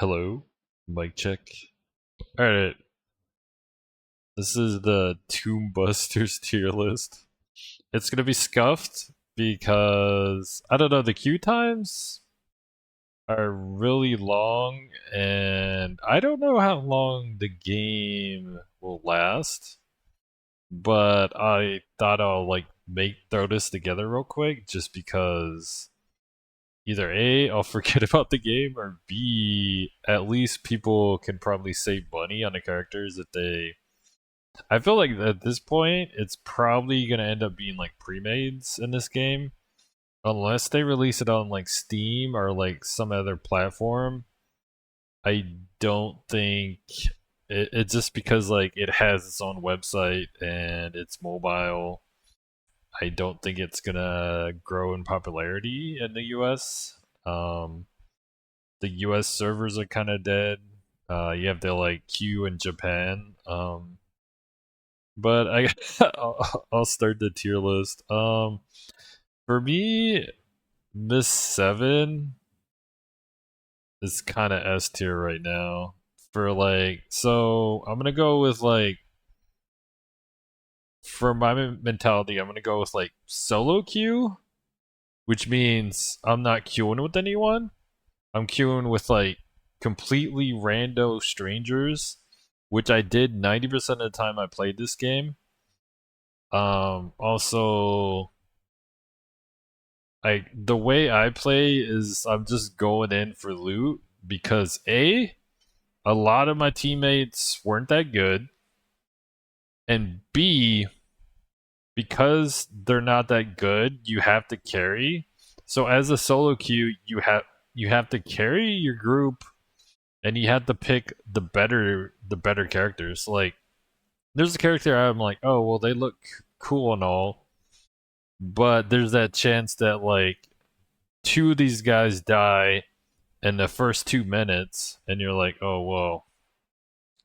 Hello, mic check. All right, this is the Tomb Busters tier list. It's gonna be scuffed because I don't know. The queue times are really long, and I don't know how long the game will last. But I thought I'll like make throw this together real quick, just because either A, I'll forget about the game, or B, at least people can probably save money on the characters that they. I feel like at this point, it's probably gonna end up being like pre-mades in this game, unless they release it on like Steam or like some other platform. I don't think it's just because like it has its own website and it's mobile. I don't think it's gonna grow in popularity in the U.S. Um, the U.S. servers are kind of dead. You have the like queue in Japan. But I I'll start the tier list. For me, Miss Seven is kind of S tier right now. For like, so I'm gonna go with like for my mentality, I'm gonna go with like solo queue, which means I'm not queuing with anyone. I'm queuing with like completely rando strangers, which I did 90% of the time I played this game. Also, the way I play is I'm just going in for loot because a lot of my teammates weren't that good, and B, because they're not that good, you have to carry. So as a solo queue, you have to carry your group, and you have to pick the better characters. Like there's a character I'm like, oh well, they look cool and all, but there's that chance that like two of these guys die in the first 2 minutes, and you're like, oh well,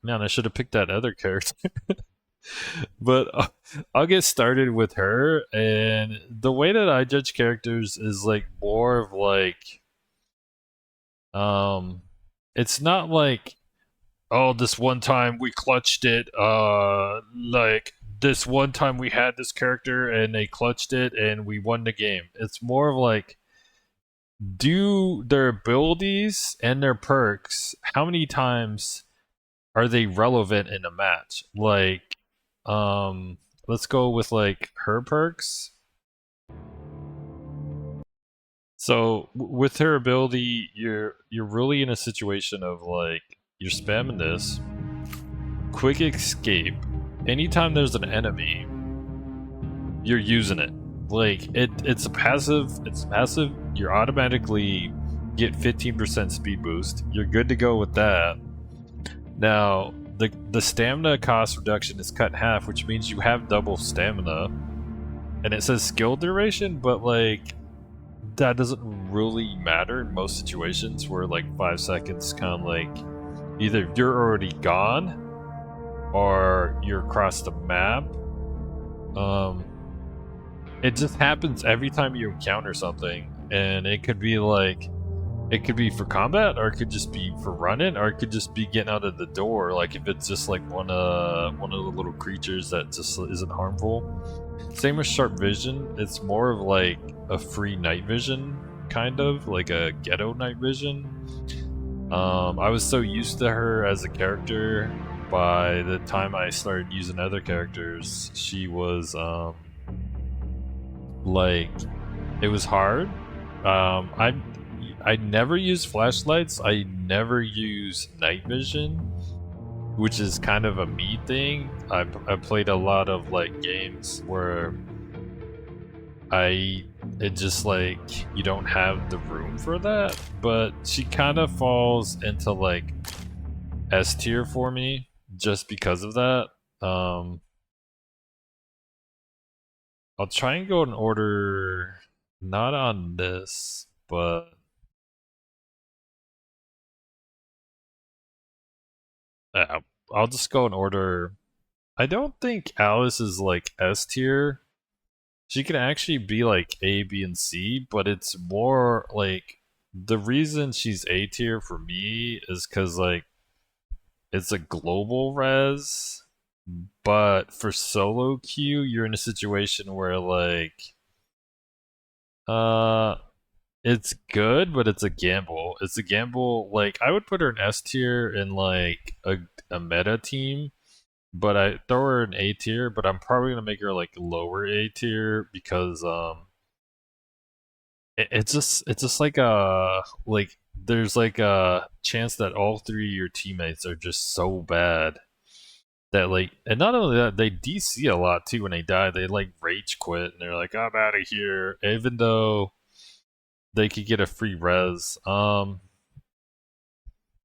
man, I should have picked that other character. But I'll get started with her, and the way that I judge characters is like more of like, um, it's not like, oh, this one time we clutched it, like this one time we had this character and they clutched it and we won the game. It's more of like, do their abilities and their perks, how many times are they relevant in a match? Like, um, let's go with like her perks. So with her ability, you're really in a situation of like you're spamming this quick escape. Anytime there's an enemy, you're using it. Like it's a passive. It's passive. You're automatically get 15% speed boost. You're good to go with that. Now, the stamina cost reduction is cut in half, which means you have double stamina. And it says skill duration, but like that doesn't really matter in most situations where like 5 seconds kind of like either you're already gone or you're across the map. Um it just happens every time you encounter something, and it could be like it could be for combat, or it could just be for running, or it could just be getting out of the door. Like if it's just like one of the little creatures that just isn't harmful. Same with sharp vision. It's more of like a free night vision, kind of like a ghetto night vision. I was so used to her as a character. By the time I started using other characters, she was like it was hard. I never use flashlights. I never use night vision, which is kind of a me thing. I played a lot of like games where it just like you don't have the room for that. But she kind of falls into like S tier for me just because of that. Um, I'll try and go in order, not on this, but uh, I'll just go in order. I don't think Alice is like S tier. She can actually be like A, B, and C, but it's more like the reason she's A tier for me is because like it's a global res, but for solo queue, you're in a situation where like uh it's good, but it's a gamble. It's a gamble. Like I would put her in S tier in like a meta team, but I throw her in A tier. But I'm probably gonna make her like lower A tier because it's just like a like there's like a chance that all three of your teammates are just so bad that like, and not only that, they DC a lot too when they die. They like rage quit and they're like, I'm out of here, even though they could get a free res. The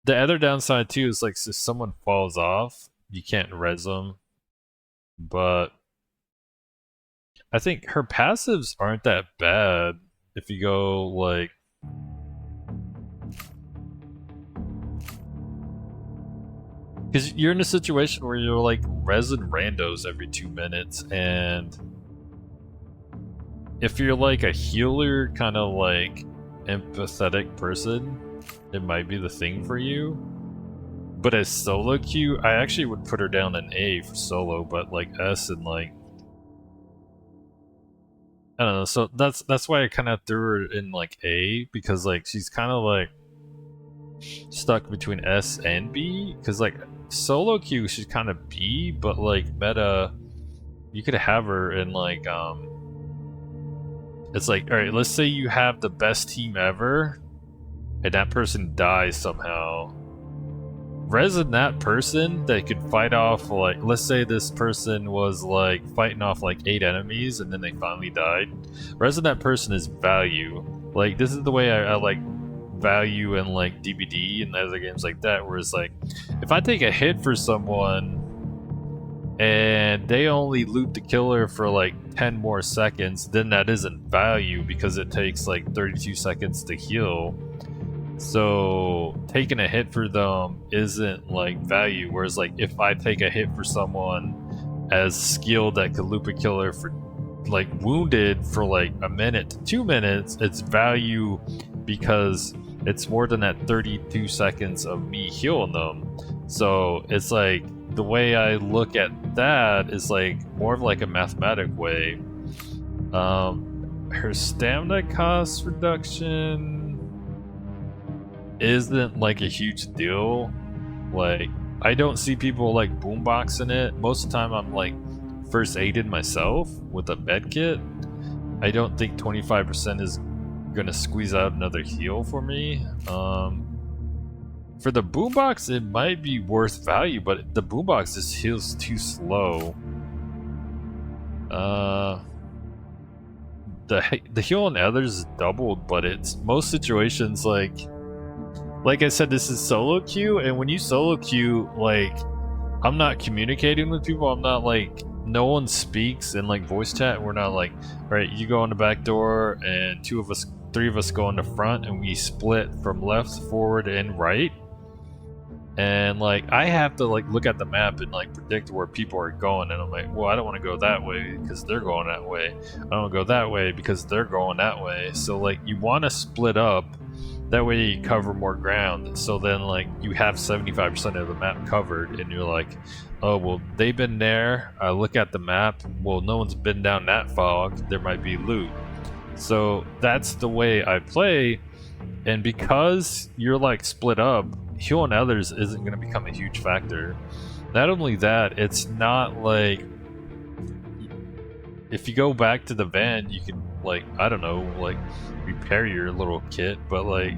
other downside too is like if someone falls off, you can't res them. But I think her passives aren't that bad if you go like because you're in a situation where you're like resin randos every 2 minutes, and if you're like a healer kind of like empathetic person, it might be the thing for you. But as solo queue, I actually would put her down in A for solo, but like S and like I don't know. So that's why I kind of threw her in like A because like she's kind of like stuck between S and B because like solo queue she's kind of B, but like meta you could have her in like it's like all right, let's say you have the best team ever and that person dies somehow. Resin that person that could fight off like let's say this person was like fighting off like 8 enemies and then they finally died. Resin that person is value. Like this is the way I like value in like DBD and other games like that, where it's like if I take a hit for someone and they only loot the killer for like 10 more seconds, then that isn't value because it takes like 32 seconds to heal. So taking a hit for them isn't like value, whereas like if I take a hit for someone as skilled that could loop a killer for like wounded for like a minute to 2 minutes, it's value because it's more than that 32 seconds of me healing them. So it's like the way I look at that is like more of like a mathematic way. Her stamina cost reduction isn't like a huge deal. Like I don't see people like boomboxing it. Most of the time I'm like first aided myself with a med kit. I don't think 25% is gonna squeeze out another heal for me. For the boombox it might be worth value, but the boombox just heals too slow. The heal on others is doubled, but it's most situations like I said, this is solo queue, and when you solo queue, like, I'm not communicating with people. I'm not like, no one speaks in like voice chat. We're not like, all right, you go in the back door, and 3 of us go in the front, and we split from left, forward, and right. And like, I have to like look at the map and like predict where people are going, and I'm like, well, I don't want to go that way because they're going that way. I don't want to go that way because they're going that way. So like, you want to split up. That way you cover more ground. So then like you have 75% of the map covered and you're like, oh, well, they've been there. I look at the map. Well, no one's been down that fog. There might be loot. So that's the way I play. And because you're like split up, healing others isn't going to become a huge factor. Not only that, it's not like if you go back to the van, you can like, I don't know, like repair your little kit, but like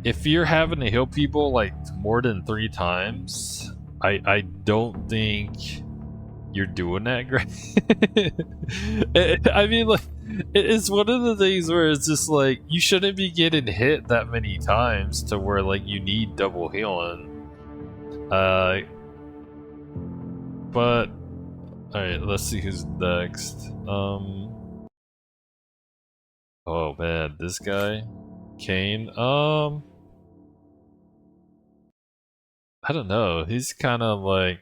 if you're having to heal people like more than 3 times, I don't think you're doing that great. I mean, like, it's one of the things where it's just like you shouldn't be getting hit that many times to where like you need double healing. But all right, let's see who's next. Oh man, this guy, Kane. I don't know. He's kind of like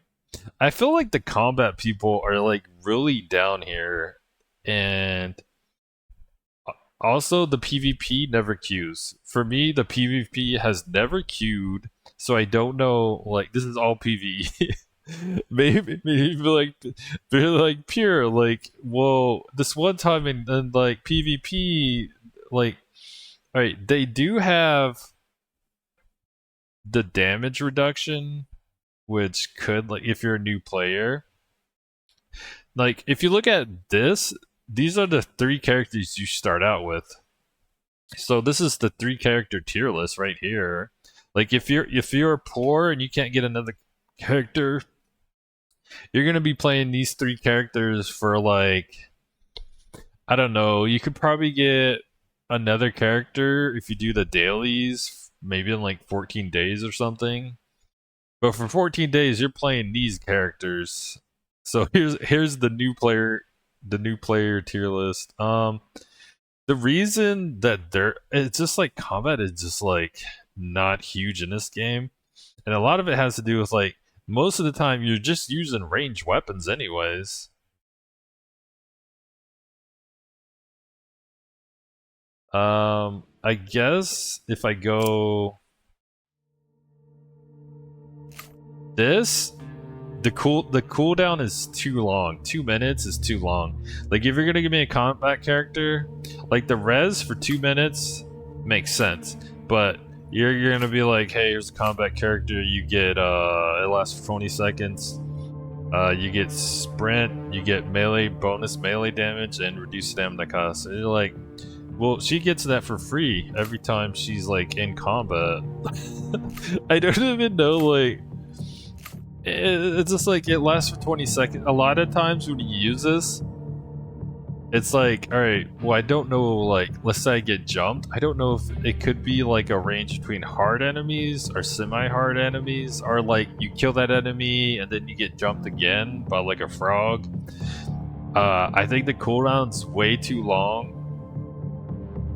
I feel like the combat people are like really down here, and Also, the PvP never queues. For me, the PvP has never queued, so I don't know. Like, this is all PvE. maybe be like pure. Like, well, this one time in like PvP, like, all right, they do have the damage reduction, which could like if you're a new player. Like, if you look at this, these are the three characters you start out with. So this is the three character tier list right here. Like if you're poor and you can't get another character, you're gonna be playing these three characters for like I don't know. You could probably get another character if you do the dailies, maybe in like 14 days or something. But for 14 days, you're playing these characters. So here's the new player tier list. The reason that it's just like combat is just like not huge in this game, and a lot of it has to do with like most of the time you're just using ranged weapons anyways. I guess if I go this, the cooldown is too long. 2 minutes is too long. Like if you're gonna give me a combat character, like the res for 2 minutes makes sense, but you're gonna be like, hey, here's a combat character. You get it lasts for 20 seconds. You get sprint. You get melee bonus melee damage and reduced stamina cost. And you're like, well, she gets that for free every time she's like in combat. I don't even know like it's just like it lasts for 20 seconds. A lot of times when you use this, it's like, all right, well, I don't know, like, let's say I get jumped. I don't know if it could be like a range between hard enemies or semi-hard enemies, or like you kill that enemy and then you get jumped again by like a frog. I think the cooldown's way too long.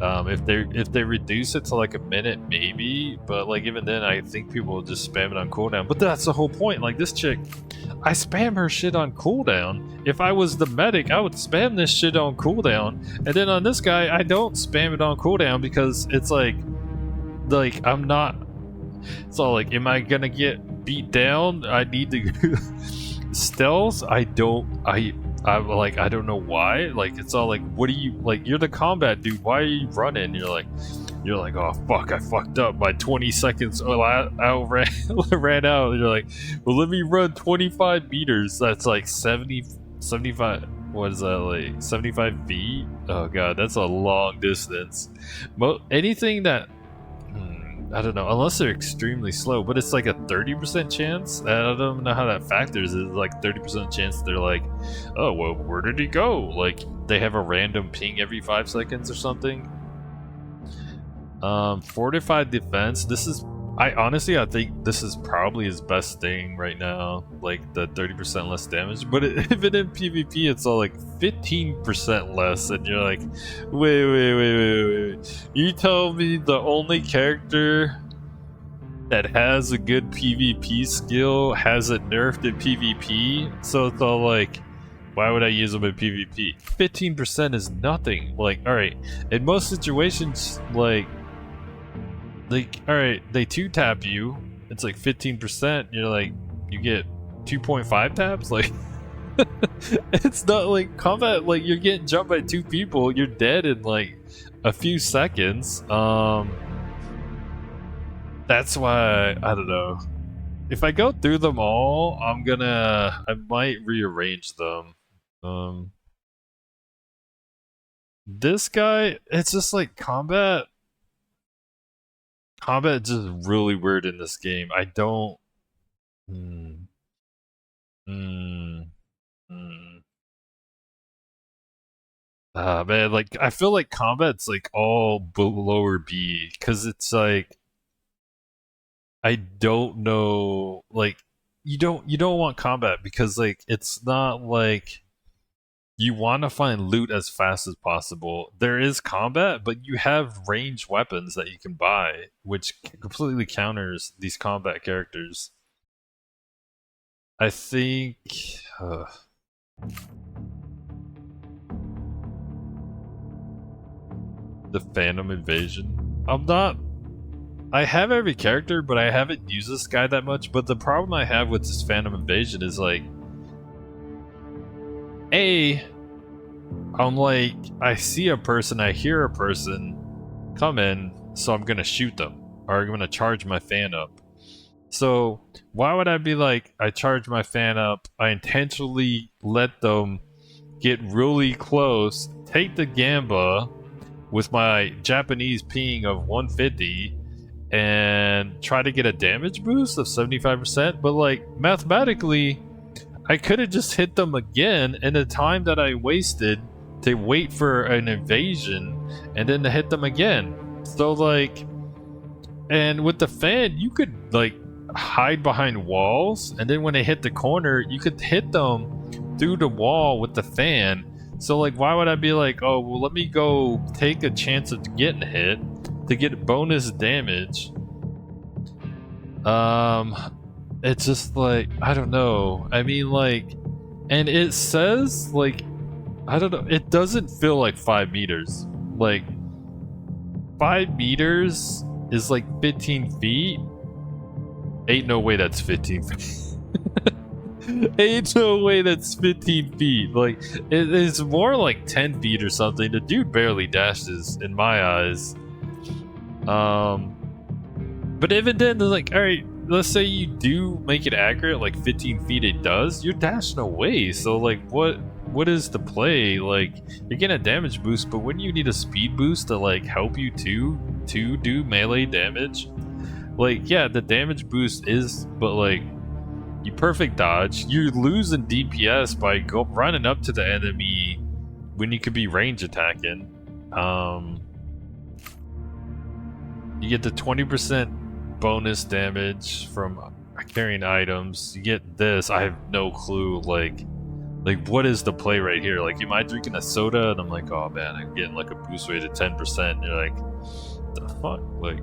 If they reduce it to like a minute, maybe, but like even then, I think people will just spam it on cooldown. But that's the whole point. Like this chick, I spam her shit on cooldown. If I was the medic, I would spam this shit on cooldown, and then on this guy, I don't spam it on cooldown because it's like I'm not. It's all like, am I gonna get beat down? I need to stealth. I'm like, I don't know why. Like, it's all like, what do you like? You're the combat dude. Why are you running? You're like, oh fuck, I fucked up. My 20 seconds outran ran out. And you're like, well, let me run 25 meters. That's like 75. What is that like? 75 feet? Oh god, that's a long distance. Anything that I don't know, unless they're extremely slow, but it's like a 30% chance. I don't know how that factors. It's like 30% chance they're like, oh, well, where did he go? Like, they have a random ping every 5 seconds or something. Fortified defense. I honestly, I think this is probably his best thing right now. Like, the 30% less damage. But even in PvP, it's all like 15% less. And you're like, wait. You tell me the only character that has a good PvP skill has it nerfed in PvP? So it's all like, why would I use them in PvP? 15% is nothing. Like, alright, in most situations, like, alright, they 2-tap you, it's like 15%, you're like, you get 2.5 taps? Like, it's not like combat, like, you're getting jumped by 2 people, you're dead in like a few seconds. That's why, I don't know. If I go through them all, I might rearrange them. This guy, it's just like combat is just really weird in this game. I don't. Hmm. Hmm. Hmm. Man, like I feel like combat's like all lower B because it's like I don't know. Like you don't want combat because like it's not like you want to find loot as fast as possible. There is combat, but you have ranged weapons that you can buy, which completely counters these combat characters. I think. Uh, the Phantom Invasion. I have every character, but I haven't used this guy that much. But the problem I have with this Phantom Invasion is like, I'm like, I see a person, I hear a person come in, so I'm gonna shoot them, or I'm gonna charge my fan up. So why would I be like, I charge my fan up, I intentionally let them get really close, take the Gamba with my Japanese ping of 150, and try to get a damage boost of 75%, but like, mathematically, I could have just hit them again, and the time that I wasted to wait for an invasion, and then to hit them again. So like, and with the fan, you could like hide behind walls, and then when they hit the corner, you could hit them through the wall with the fan. So like, why would I be like, oh, well, let me go take a chance of getting hit to get bonus damage? It's just like, I don't know. I mean, like, and it says like, I don't know, it doesn't feel like 5 meters. Like, 5 meters is like 15 feet. Ain't no way that's 15 feet. Ain't no way that's 15 feet. Like, it's more like 10 feet or something. The dude barely dashes in my eyes. But even then, they're like, alright, let's say you do make it accurate, like 15 feet it does, you're dashing away. So like, what is the play? Like, you're getting a damage boost, but wouldn't you need a speed boost to like help you to do melee damage? Like, yeah, the damage boost is, but like, you perfect dodge, you're losing DPS by running up to the enemy when you could be range attacking. You get the 20% bonus damage from carrying items. You get this. I have no clue. Like what is the play right here? Like, am I drinking a soda and I'm like, oh man, I'm getting like a boost rate of 10%. And you're like, the fuck? Like,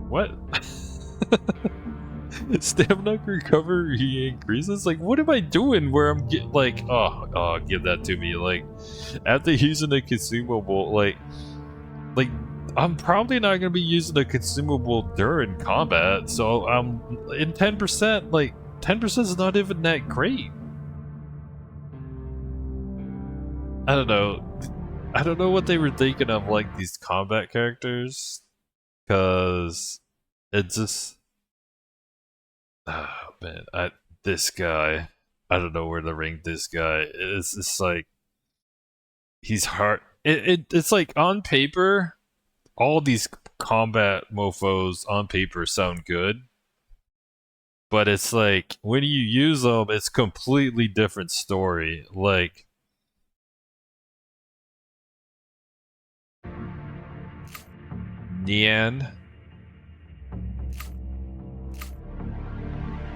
what? Stamina recovery increases? Like, what am I doing where I'm getting like, oh, give that to me. Like, after using a consumable, like I'm probably not gonna be using a consumable during combat, so I'm in 10%. Like, 10% is not even that great. I don't know. I don't know what they were thinking of, like, these combat characters, cause it just, oh man, this guy, I don't know where to rank this guy. It's just like, he's hard. It's like, on paper, all these combat mofos on paper sound good, but it's like, when you use them, it's completely different story. Like, Nian,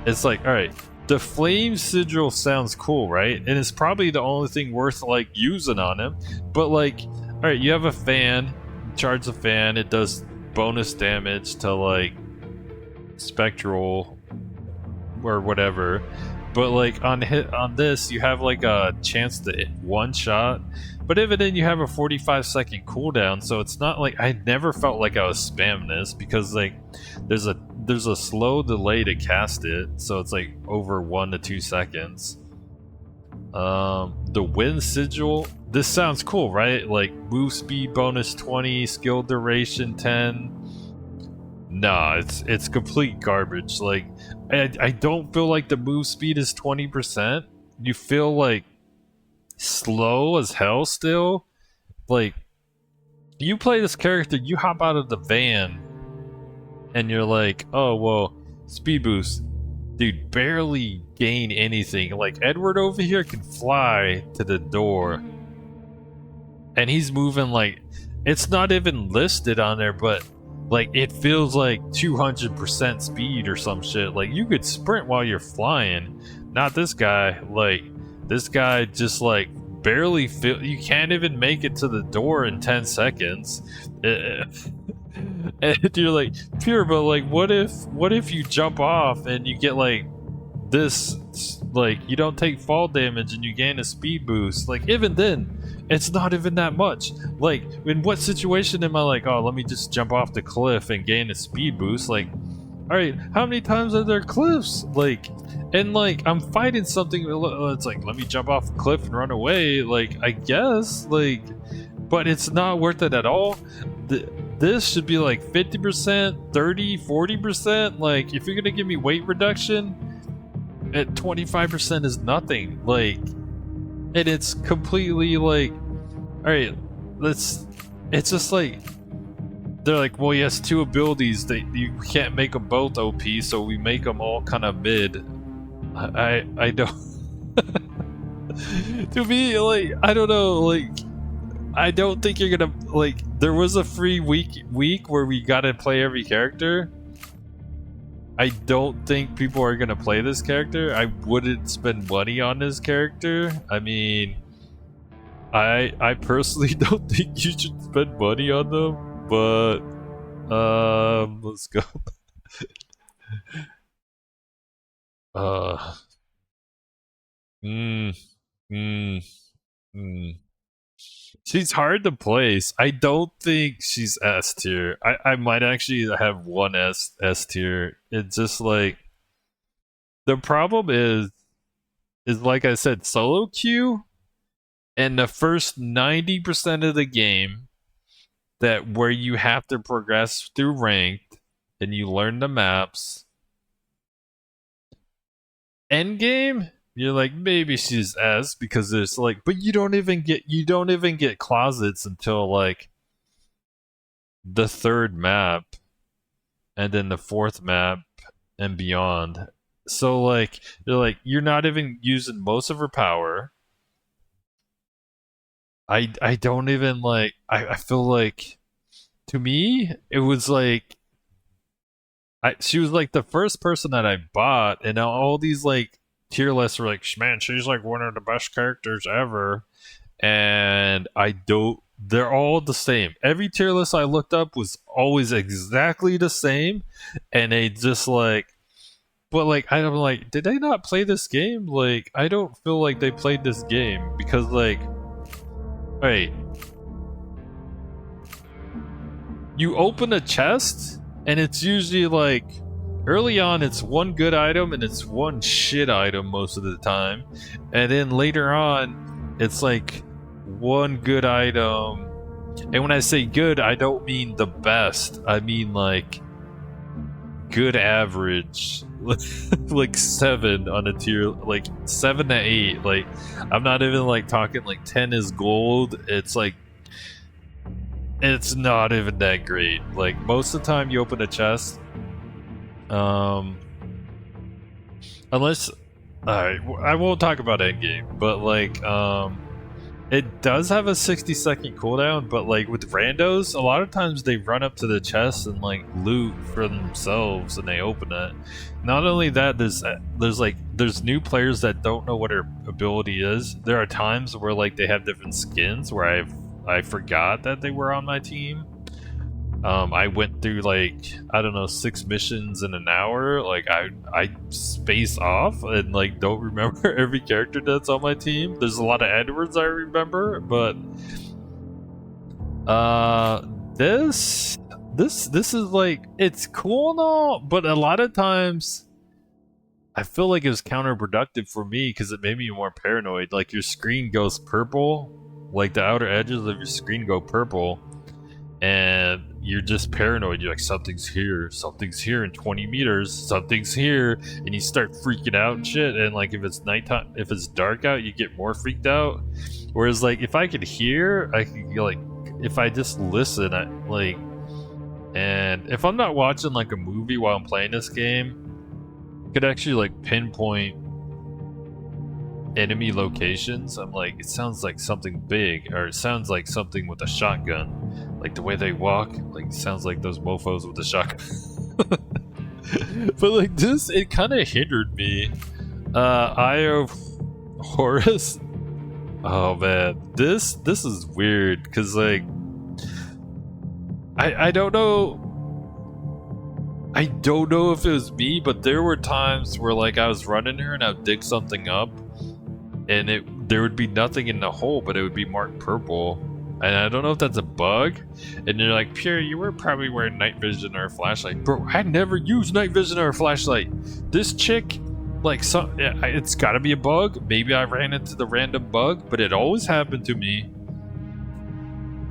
it's like, alright, the flame sigil sounds cool, right? And it's probably the only thing worth like using on him, but like, alright, you have a fan, charge the fan, it does bonus damage to like spectral or whatever, but like on this you have like a chance to one shot, but even then you have a 45-second cooldown, so it's not like, I never felt like I was spamming this, because like there's a slow delay to cast it, so it's like over 1 to 2 seconds. The wind sigil, this sounds cool, right? Like, move speed bonus 20, skill duration 10. Nah, it's complete garbage. Like, I don't feel like the move speed is 20%. You feel like slow as hell still. Like, you play this character, you hop out of the van, and you're like, oh, well, speed boost. Dude, barely gain anything. Like, Edward over here can fly to the door, and he's moving like, it's not even listed on there, but like, it feels like 200% speed or some shit. Like, you could sprint while you're flying. Not this guy. Like, this guy just like barely you can't even make it to the door in 10 seconds. And you're like, pure, but like, what if you jump off and you get like this, like, you don't take fall damage and you gain a speed boost. Like, even then, it's not even that much. Like, in what situation am I like, oh, let me just jump off the cliff and gain a speed boost? Like, alright, how many times are there cliffs? Like, and like, I'm fighting something, it's like, let me jump off a cliff and run away. Like, I guess, like, but it's not worth it at all. This should be like 50%, 30, 40%. Like, if you're gonna give me weight reduction, at 25% is nothing. Like, and it's completely like, alright, it's just like, they're like, well, he has two abilities that you can't make them both OP, so we make them all kind of mid. I don't. To me, like, I don't know, like, I don't think you're gonna, like, there was a free week where we gotta play every character. I don't think people are gonna play this character. I wouldn't spend money on this character. I mean, I personally don't think you should spend money on them, but let's go. Mm, mm, mm. She's hard to place. I don't think she's S tier. I might actually have one S tier. It's just like, the problem is like I said, solo queue and the first 90% of the game, that where you have to progress through ranked and you learn the maps. Endgame, you're like, maybe she's S, because there's like, but you don't even get closets until like the third map, and then the fourth map and beyond. So like, they're like, you're not even using most of her power. I don't even like, I feel like, to me, it was like, she was like the first person that I bought, and now all these like tier lists were like, man, she's like one of the best characters ever. And they're all the same. Every tier list I looked up was always exactly the same, and they just like, but like, I'm like, did they not play this game? Like, I don't feel like they played this game, because like, wait, you open a chest and it's usually like, early on it's one good item and it's one shit item most of the time, and then later on it's like one good item, and when I say good, I don't mean the best, I mean like good average. Like 7 on a tier, like 7 to 8. Like, I'm not even like talking like 10 is gold. It's like, it's not even that great. Like, most of the time you open a chest, unless, alright, I won't talk about endgame, but like, it does have a 60-second cooldown, but like with randos, a lot of times they run up to the chest and like loot for themselves and they open it. Not only that, there's new players that don't know what her ability is. There are times where like they have different skins where I forgot that they were on my team. I went through like, I don't know, 6 missions in an hour. Like, I space off and like don't remember every character that's on my team. There's a lot of Edwards I remember, but this is like, it's cool and all, but a lot of times I feel like it was counterproductive for me because it made me more paranoid. Like, your screen goes purple, like the outer edges of your screen go purple, and you're just paranoid. You're like, something's here in 20 meters, something's here, and you start freaking out and shit. And like, if it's nighttime, if it's dark out, you get more freaked out. Whereas like, if I could hear, I could, like, if I just listen, I like, and if I'm not watching like a movie while I'm playing this game, I could actually like pinpoint enemy locations. I'm like, it sounds like something big, or it sounds like something with a shotgun. Like the way they walk, like, sounds like those mofos with the shotgun. But like this, it kind of hindered me. Eye of Horus. Oh man, this is weird because like, I don't know. I don't know if it was me, but there were times where like I was running her and I'd dig something up, and there would be nothing in the hole, but it would be marked purple. And I don't know if that's a bug. And you're like, Pure, you were probably wearing night vision or a flashlight. Bro, I never use night vision or a flashlight. This chick, like, it's gotta be a bug. Maybe I ran into the random bug, but it always happened to me.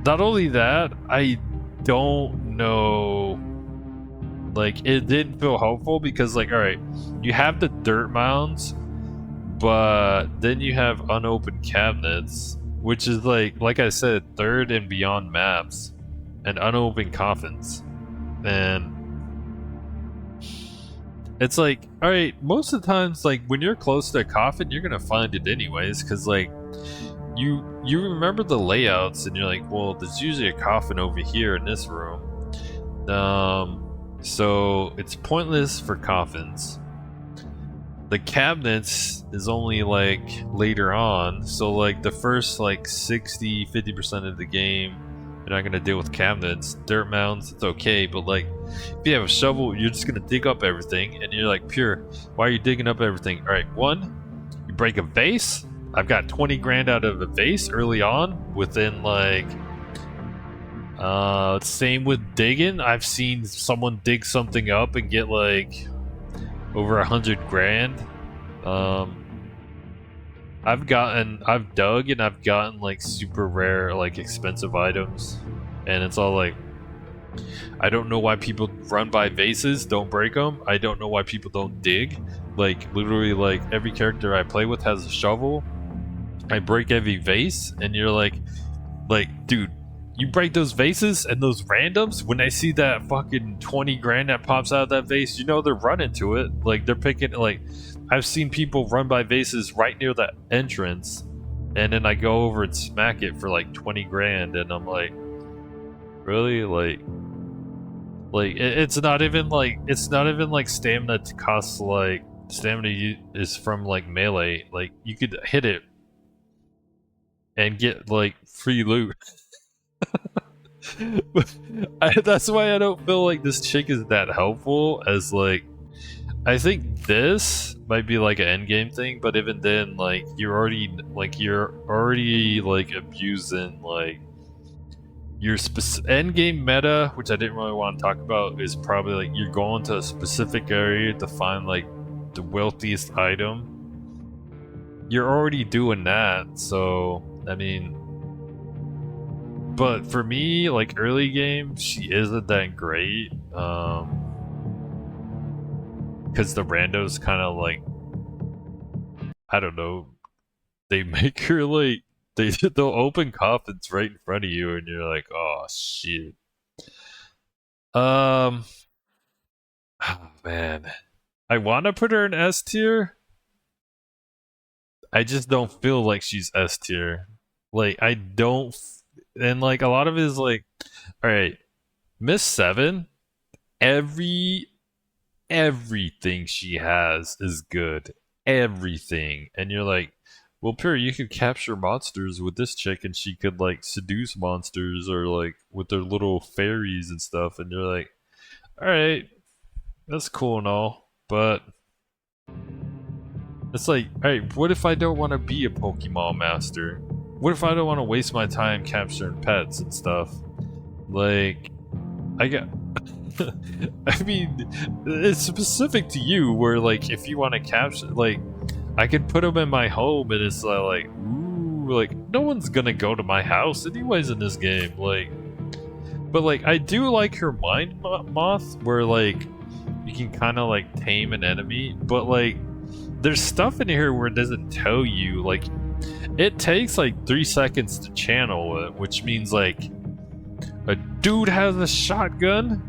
Not only that, I don't know. Like, it didn't feel helpful because, like, alright, you have the dirt mounds, but then you have unopened cabinets, which is like I said, third and beyond maps, and unopened coffins. And it's like, alright, most of the times, like, when you're close to a coffin, you're gonna find it anyways, because, like, you remember the layouts, and you're like, well, there's usually a coffin over here in this room. So it's pointless for coffins. The cabinets is only like later on, so like the first like 50% of the game, you're not gonna deal with cabinets. Dirt mounds, it's okay, but like if you have a shovel, you're just gonna dig up everything, and you're like, Pure, why are you digging up everything? Alright, one, you break a vase. I've got 20 grand out of a vase early on, within like same with digging. I've seen someone dig something up and get like over 100 grand. I've dug and I've gotten like super rare, like expensive items, and it's all like, I don't know why people run by vases, don't break them. I don't know why people don't dig. Like literally, like every character I play with has a shovel. I break every vase, and you're like, dude, you break those vases and those randoms, when I see that fucking 20 grand that pops out of that vase, you know they're running to it. Like, they're picking, like, I've seen people run by vases right near the entrance, and then I go over and smack it for like 20 grand, and I'm like, really? Like it's not even like stamina costs, like, stamina is from like melee. Like, you could hit it and get like free loot. That's why I don't feel like this chick is that helpful, as like, I think this might be like an endgame thing, but even then, like, you're already like abusing like your endgame meta, which I didn't really want to talk about, is probably like you're going to a specific area to find like the wealthiest item. You're already doing that, so I mean. But for me, like, early game, she isn't that great, because the randos kind of, like, I don't know, they make her, like, they'll open coffins right in front of you, and you're like, oh, shit. Oh, man. I want to put her in S tier. I just don't feel like she's S tier. Like, I don't... And like a lot of it is like, all right, Miss Seven, everything she has is good, everything, and you're like, well, Pure, you could capture monsters with this chick, and she could like seduce monsters, or like with their little fairies and stuff, and you're like, all right, that's cool and all, but it's like, all right, what if I don't want to be a Pokemon master? What if I don't want to waste my time capturing pets and stuff? Like, I mean, it's specific to you, where like, if you want to capture, like, I could put them in my home, and it's like, ooh, like, no one's gonna go to my house anyways in this game, like, but like, I do like her mind moth, where like, you can kind of like tame an enemy, but like, there's stuff in here where it doesn't tell you, like, it takes like 3 seconds to channel it, which means like a dude has a shotgun,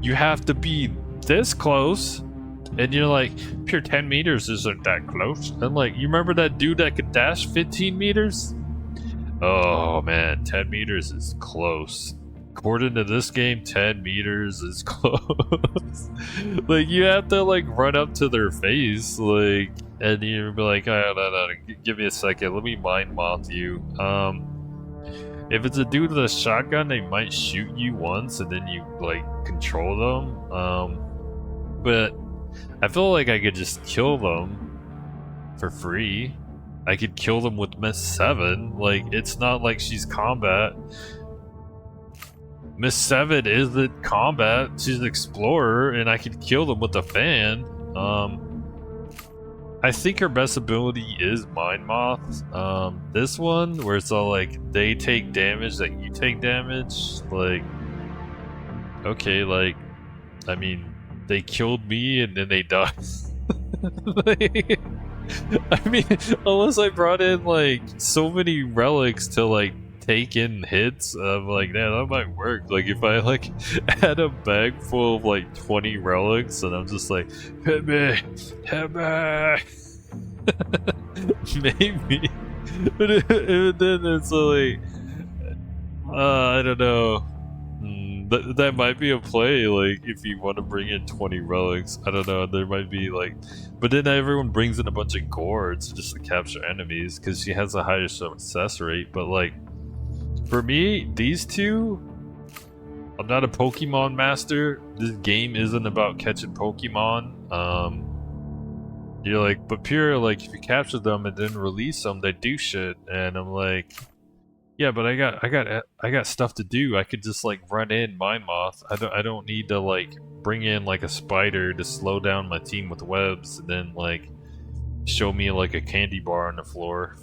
you have to be this close, and you're like, Pure, 10 meters isn't that close. And like, you remember that dude that could dash 15 meters? Oh man, 10 meters is close. According to this game, 10 meters is close. Like, you have to like run up to their face, like, and you'd be like, oh, no, give me a second, let me mind moth you. If it's a dude with a shotgun, they might shoot you once, and then you like control them. but I feel like I could just kill them for free. I could kill them with Miss 7. Like, it's not like she's combat. Miss 7 isn't combat. She's an explorer, and I could kill them with a fan. I think her best ability is Mind Moth. This one, where it's all like, they take damage, that you take damage. Like, okay, like, I mean, they killed me and then they died. Like, I mean, unless I brought in like so many relics to like take in hits, I'm like, yeah, that might work. Like if I like had a bag full of like 20 relics and I'm just like, hit me, maybe. But then it's like, I don't know. That might be a play, like, if you want to bring in 20 relics. I don't know, there might be, like... But then everyone brings in a bunch of gourds just to capture enemies, because she has a higher success rate, but, like... For me, these two... I'm not a Pokemon master. This game isn't about catching Pokemon. You're like, but pure, like, if you capture them and then release them, they do shit, and I'm like... Yeah, but I got stuff to do. I could just like run in Mind Moth. I don't need to like bring in like a spider to slow down my team with webs and then like show me like a candy bar on the floor.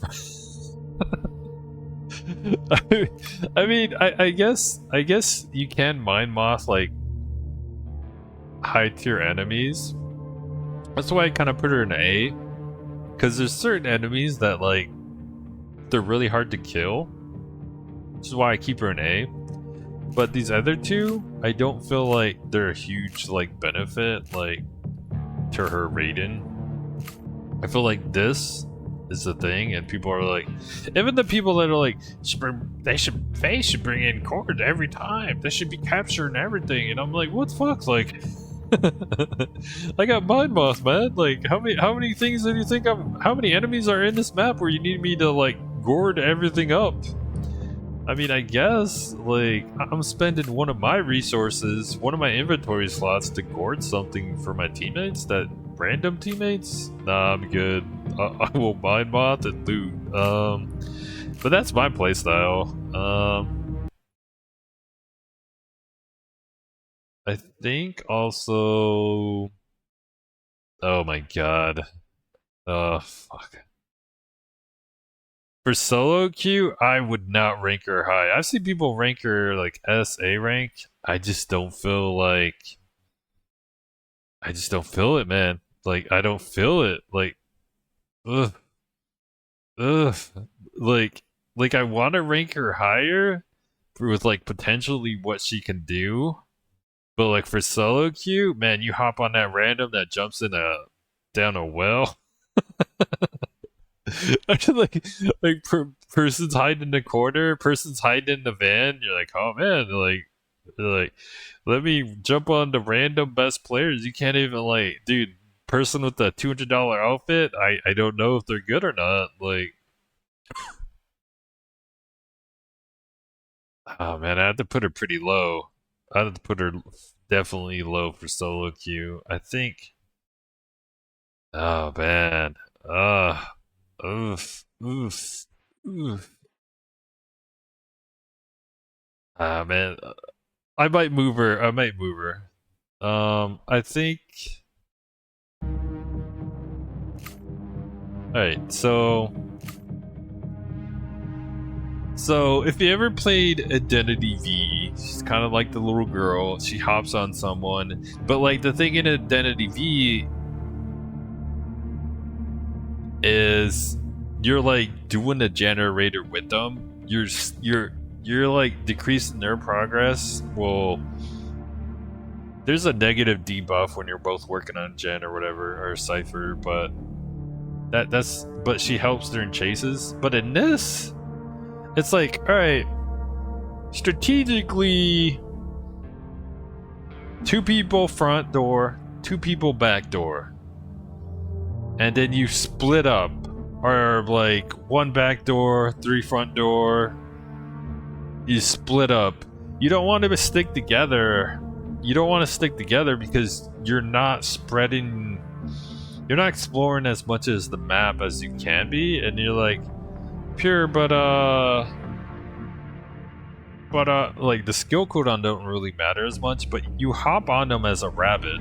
I mean, I guess you can Mind Moth like high tier enemies. That's why I kind of put her in A, because there's certain enemies that like they're really hard to kill. Which is why I keep her an A. But these other two, I don't feel like they're a huge like benefit like to her rating. I feel like this is the thing, and people are like, even the people that are like, they should bring in cord every time. They should be capturing everything, and I'm like, what the fuck, like. I got Mind Moth, man. Like, how many things do you think how many enemies are in this map where you need me to like gourd everything up? I mean, I guess, like, I'm spending one of my resources, one of my inventory slots to gourd something for my teammates, that random teammates? Nah, I'm good. I will Mind Moth and loot. But that's my playstyle. I think also... Oh my god. Fuck. For solo queue, I would not rank her high. I've seen people rank her like SA rank. I just don't feel like... I just don't feel it, man. Like, I don't feel it. Like, ugh. Ugh. Like I want to rank her higher with like potentially what she can do. But like for solo queue, man, you hop on that random that jumps in down a well. like person's hiding in the corner, person's hiding in the van. You're like, oh man, like let me jump on the random best players. You can't even like, dude, person with the $200 outfit. I don't know if they're good or not. Like, oh man, I had to put her pretty low. I had to put her definitely low for solo queue. I think. Oh man. Oof. Oof. Oof. Ah man. I might move her. I think. Alright, so if you ever played Identity V, she's kind of like the little girl. She hops on someone, but like the thing in Identity V is you're like doing the generator with them. You're like decreasing their progress. Well, there's a negative debuff when you're both working on Gen or whatever, or Cypher, but but she helps during chases. But in this, it's like, alright, strategically, 2 people front door, 2 people back door. And then you split up. Or like 1 back door, 3 front door. You split up. You don't want them to stick together you don't want to stick together because you're not spreading, you're not exploring as much as the map as you can be, and you're like, pure, but like the skill cooldown don't really matter as much, but you hop on them as a rabbit,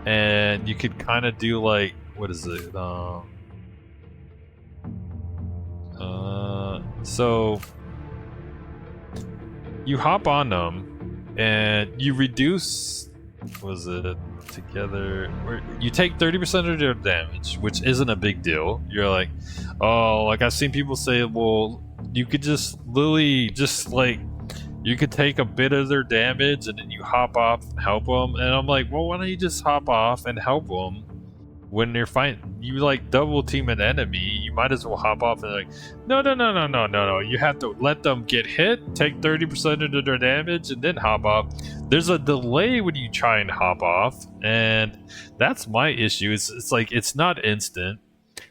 and you could kind of do like, what is it? So you hop on them, and you reduce. Was it together? You take 30% of their damage, which isn't a big deal. You're like, oh, like I've seen people say, well, you could just literally just like, you could take a bit of their damage and then you hop off and help them. And I'm like, well, why don't you just hop off and help them when they're fighting? You like double team an enemy, you might as well hop off and like, no. You have to let them get hit, take 30% of their damage, and then hop off. There's a delay when you try and hop off, and that's my issue. It's like it's not instant.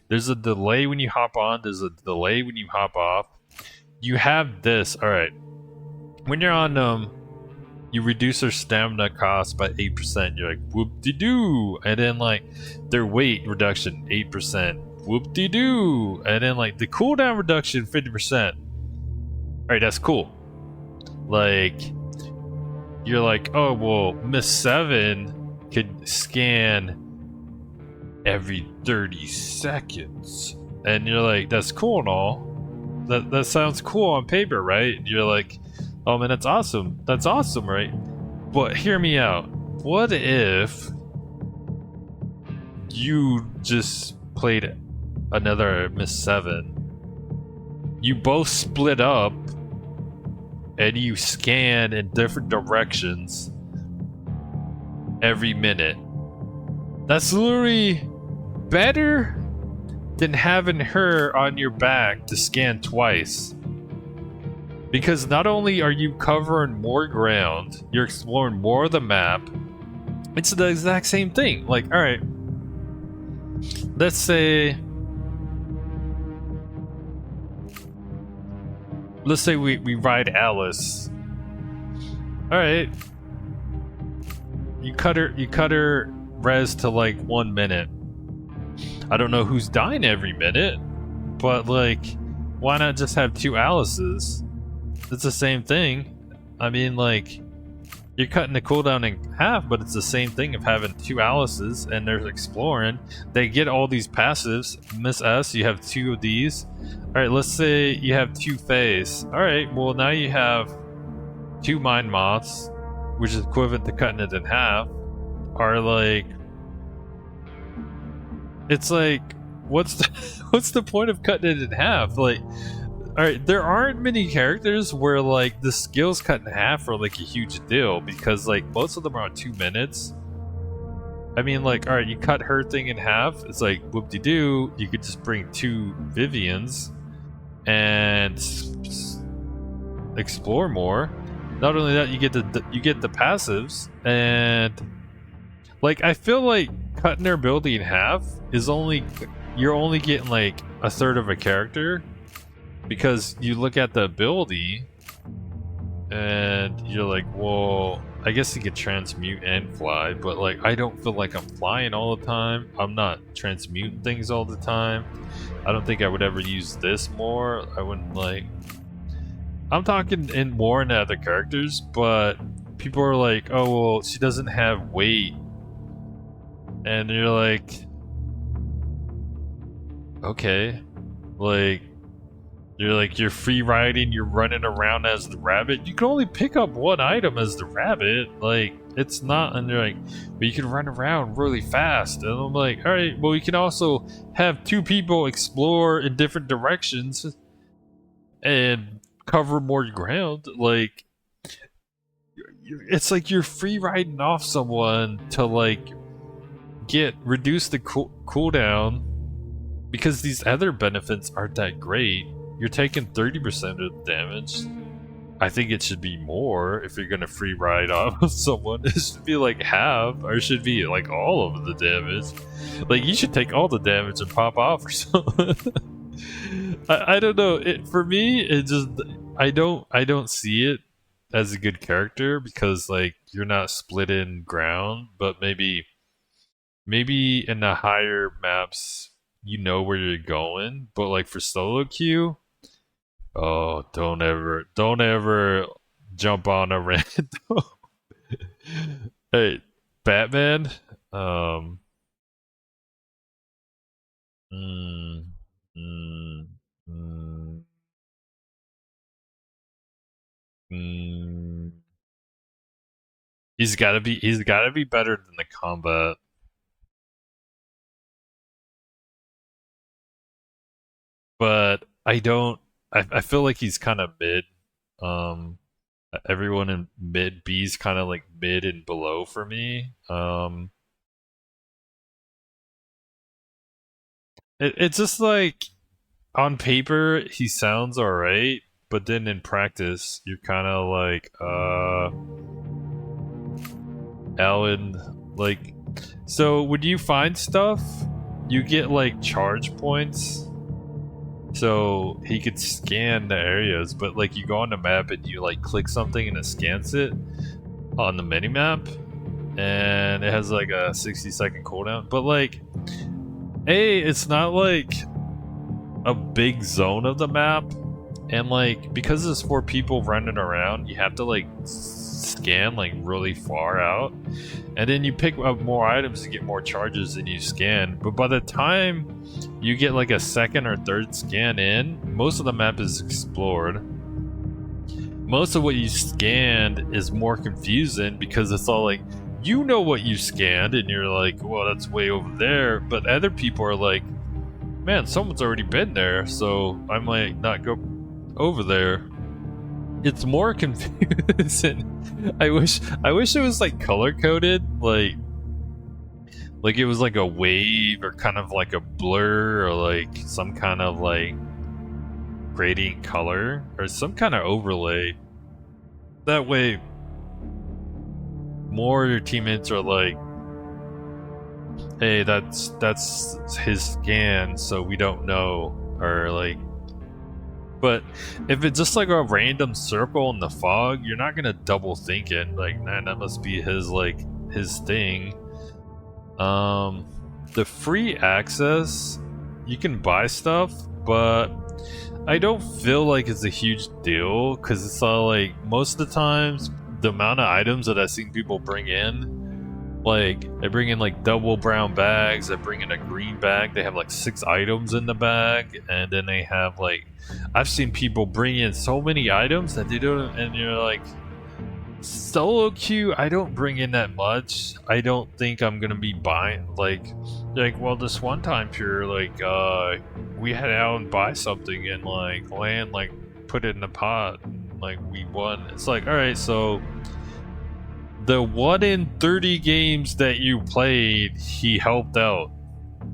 There's a delay when you hop on. There's a delay when you hop off. You have this. All right. When you're on them, you reduce their stamina cost by 8%. You're like, whoop-de-doo. And then, like, their weight reduction, 8%. Whoop-de-doo. And then, like, the cooldown reduction, 50%. Alright, that's cool. Like, you're like, oh, well, Miss 7 could scan every 30 seconds. And you're like, that's cool and all. That sounds cool on paper, right? You're like, oh man, that's awesome. That's awesome, right? But hear me out. What if you just played another Miss 7? You both split up and you scan in different directions every minute. That's literally better than having her on your back to scan twice. Because not only are you covering more ground, you're exploring more of the map. It's the exact same thing. Like, alright, let's say we ride Alice. Alright. You cut her res to like 1 minute. I don't know who's dying every minute, but like, why not just have 2 Alices? It's the same thing. I mean, like, you're cutting the cooldown in half, but it's the same thing of having 2 Alices and they're exploring. They get all these passives. Miss S, you have 2 of these. Alright, let's say you have 2 Fays. Alright, well now you have 2 Mind Moths, which is equivalent to cutting it in half. Are like, it's like, what's the point of cutting it in half? Like, alright, there aren't many characters where like the skills cut in half are like a huge deal, because like most of them are on 2 minutes. I mean, like, alright, you cut her thing in half, it's like whoop-de-doo, you could just bring 2 Vivians and explore more. Not only that, you get the passives, and like, I feel like cutting their ability in half is you're only getting like a third of a character, because you look at the ability and you're like, well, I guess you could transmute and fly, but like, I don't feel like I'm flying all the time. I'm not transmuting things all the time. I don't think I would ever use this more. I wouldn't like, I'm talking in more into other characters, but people are like, oh, well, she doesn't have weight. And you're like, okay, like, you're free riding, you're running around as the rabbit. You can only pick up 1 item as the rabbit. Like, it's not, and you're like, but you can run around really fast. And I'm like, all right, well, you can also have 2 people explore in different directions and cover more ground. Like, it's like you're free riding off someone to like reduce the cooldown, because these other benefits aren't that great. You're taking 30% of the damage. I think it should be more if you're gonna free ride off of someone. It should be like half, or it should be like all of the damage. Like, you should take all the damage and pop off or something. I don't know. For me, it just, I don't see it. as a good character because like you're not split in ground, but maybe in the higher maps you know where you're going, but like for solo queue, oh, don't ever jump on a random. Hey, Batman. Um. Mm, mm, mm, mm. He's gotta be better than the combat. But I don't. I feel like he's kind of mid. Um, everyone in mid B's kind of like mid and below for me. It's just like on paper he sounds alright, but then in practice you're kind of like, Alan, like, so when you find stuff, you get like charge points. So he could scan the areas, but like you go on the map and you like click something and it scans it on the mini map, and it has like a 60-second cooldown. But like, it's not like a big zone of the map, and like because there's 4 people running around, you have to like scan like really far out, and then you pick up more items to get more charges than you scan. But by the time you get like a second or third scan in, most of the map is explored. Most of what you scanned is more confusing because it's all like, you know what you scanned, and you're like, well, that's way over there. But other people are like, man, someone's already been there, so I might not go over there. It's more confusing. I wish it was like color coded, like it was like a wave or kind of like a blur or like some kind of like gradient color or some kind of overlay. That way more of your teammates are like, hey, that's his scan, so we don't know, or like. But if it's just like a random circle in the fog, you're not gonna double think it. Like, man, that must be his thing. The free access, you can buy stuff, but I don't feel like it's a huge deal because it's all like most of the times the amount of items that I've seen people bring in, like they bring in like double brown bags, they bring in a green bag, they have like 6 items in the bag, and then they have like, I've seen people bring in so many items that they don't, and you're like, solo queue, I don't bring in that much. I don't think I'm gonna be buying like, well, this one time here, like, we had out and buy something and like land, like put it in a pot, and, like we won. It's like, all right, so the 1 in 30 games that you played, he helped out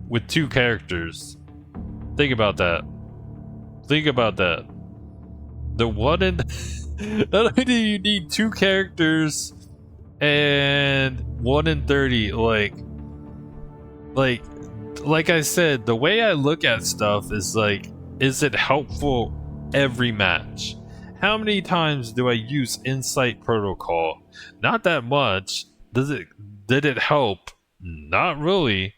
with 2 characters. Think about that. Think about that. The 1 in not only do you need 2 characters and 1 in 30, like I said, the way I look at stuff is like, is it helpful every match? How many times do I use Insight Protocol? Not that much. Did it help? Not really.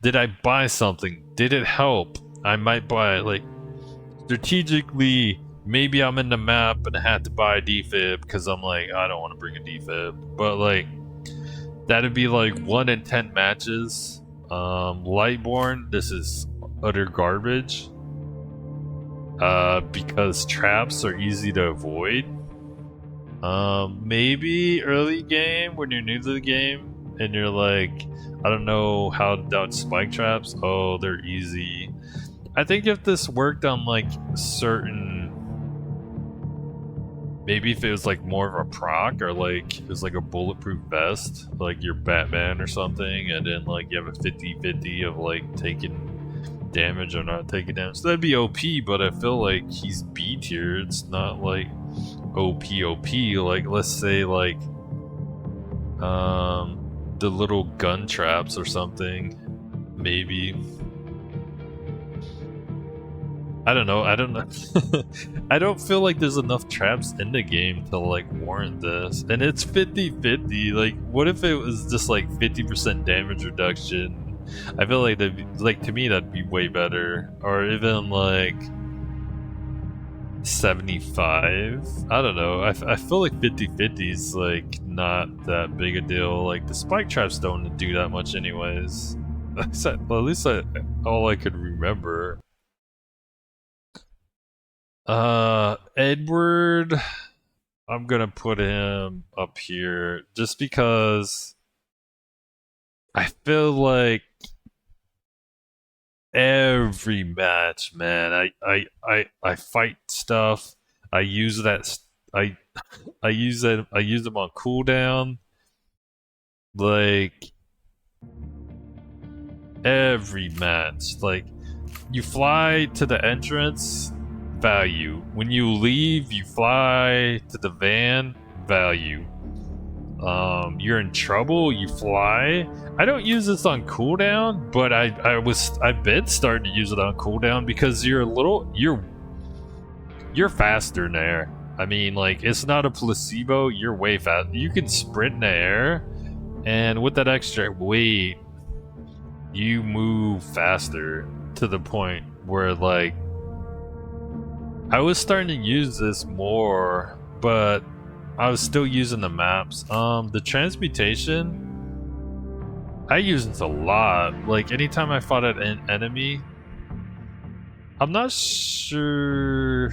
Did I buy something? Did it help? I might buy it. Like, strategically, maybe I'm in the map and I had to buy a defib because I'm like, I don't want to bring a defib. But like, that'd be like 1 in 10 matches. Lightborn, this is utter garbage. Because traps are easy to avoid. Maybe early game when you're new to the game and you're like, I don't know how to dodge spike traps. Oh, they're easy. I think if this worked on like certain, maybe if it was like more of a proc, or like it was like a bulletproof vest, like your Batman or something, and then like you have a 50-50 of like taking damage or not taking damage. So that'd be OP, but I feel like he's B tier. It's not like OP. Like, let's say like the little gun traps or something, maybe. I don't know. I don't know. I don't feel like there's enough traps in the game to like warrant this. And it's 50-50. Like, what if it was just like 50% damage reduction? I feel like like to me that'd be way better. Or even like 75. I don't know. I feel like 50-50 is like not that big a deal. Like the spike traps don't do that much anyways. Well, at least all I could remember. Edward, I'm gonna put him up here just because I feel like every match, man, I fight stuff. I use that. I I use that. I use them on cooldown. Like every match, like you fly to the entrance, value. When you leave, you fly to the van, value. You're in trouble, you fly. I don't use this on cooldown, but I've been starting to use it on cooldown because you're faster in the air. I mean, like, it's not a placebo, you're way fast. You can sprint in the air, and with that extra weight, you move faster to the point where, like, I was starting to use this more, but I was still using the maps. The transmutation, I use this a lot. Like, anytime I fought an enemy, I'm not sure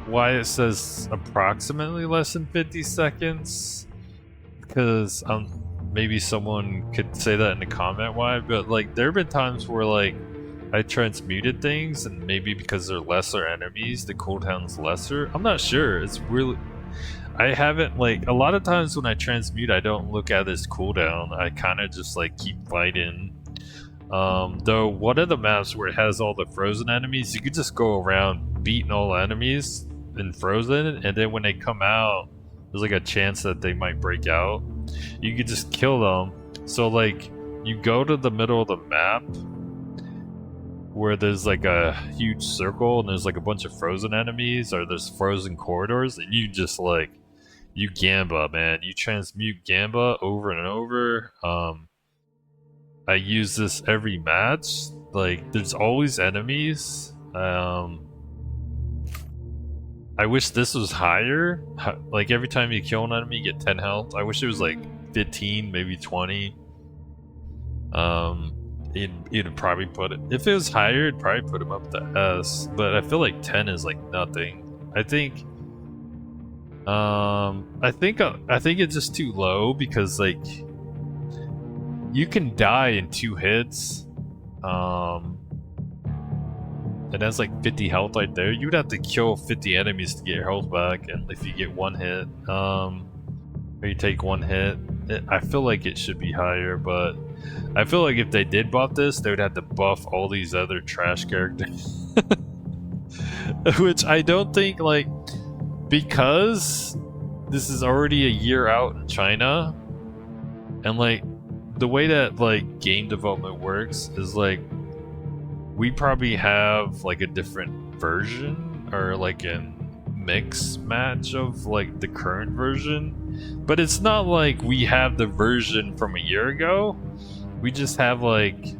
why it says approximately less than 50 seconds. Because maybe someone could say that in the comment why, but like there have been times where like I transmuted things and maybe because they're lesser enemies, the cooldown's lesser. I'm not sure. It's really I haven't like a lot of times when I transmute I don't look at this cooldown. I kinda just like keep fighting. Though one of the maps where it has all the frozen enemies, you could just go around beating all the enemies in frozen, and then when they come out, there's like a chance that they might break out. You could just kill them. So like, you go to the middle of the map where there's like a huge circle and there's like a bunch of frozen enemies or there's frozen corridors, and you just like, you Gamba, man. You transmute Gamba over and over. I use this every match. Like, there's always enemies. I wish this was higher. Like, every time you kill an enemy, you get 10 health. I wish it was like 15, maybe 20. It'd probably put it. If it was higher, it'd probably put him up to S. But I feel like 10 is like nothing. I think it's just too low because like you can die in 2 hits. And that's like 50 health right there. You'd have to kill 50 enemies to get your health back, and if you get 1 hit, or you take 1 hit, I feel like it should be higher, but I feel like if they did buff this, they would have to buff all these other trash characters. Which I don't think, like, because this is already a year out in China, and like, the way that like game development works is like, we probably have like a different version or like a mix match of like the current version, but it's not like we have the version from a year ago. We just have like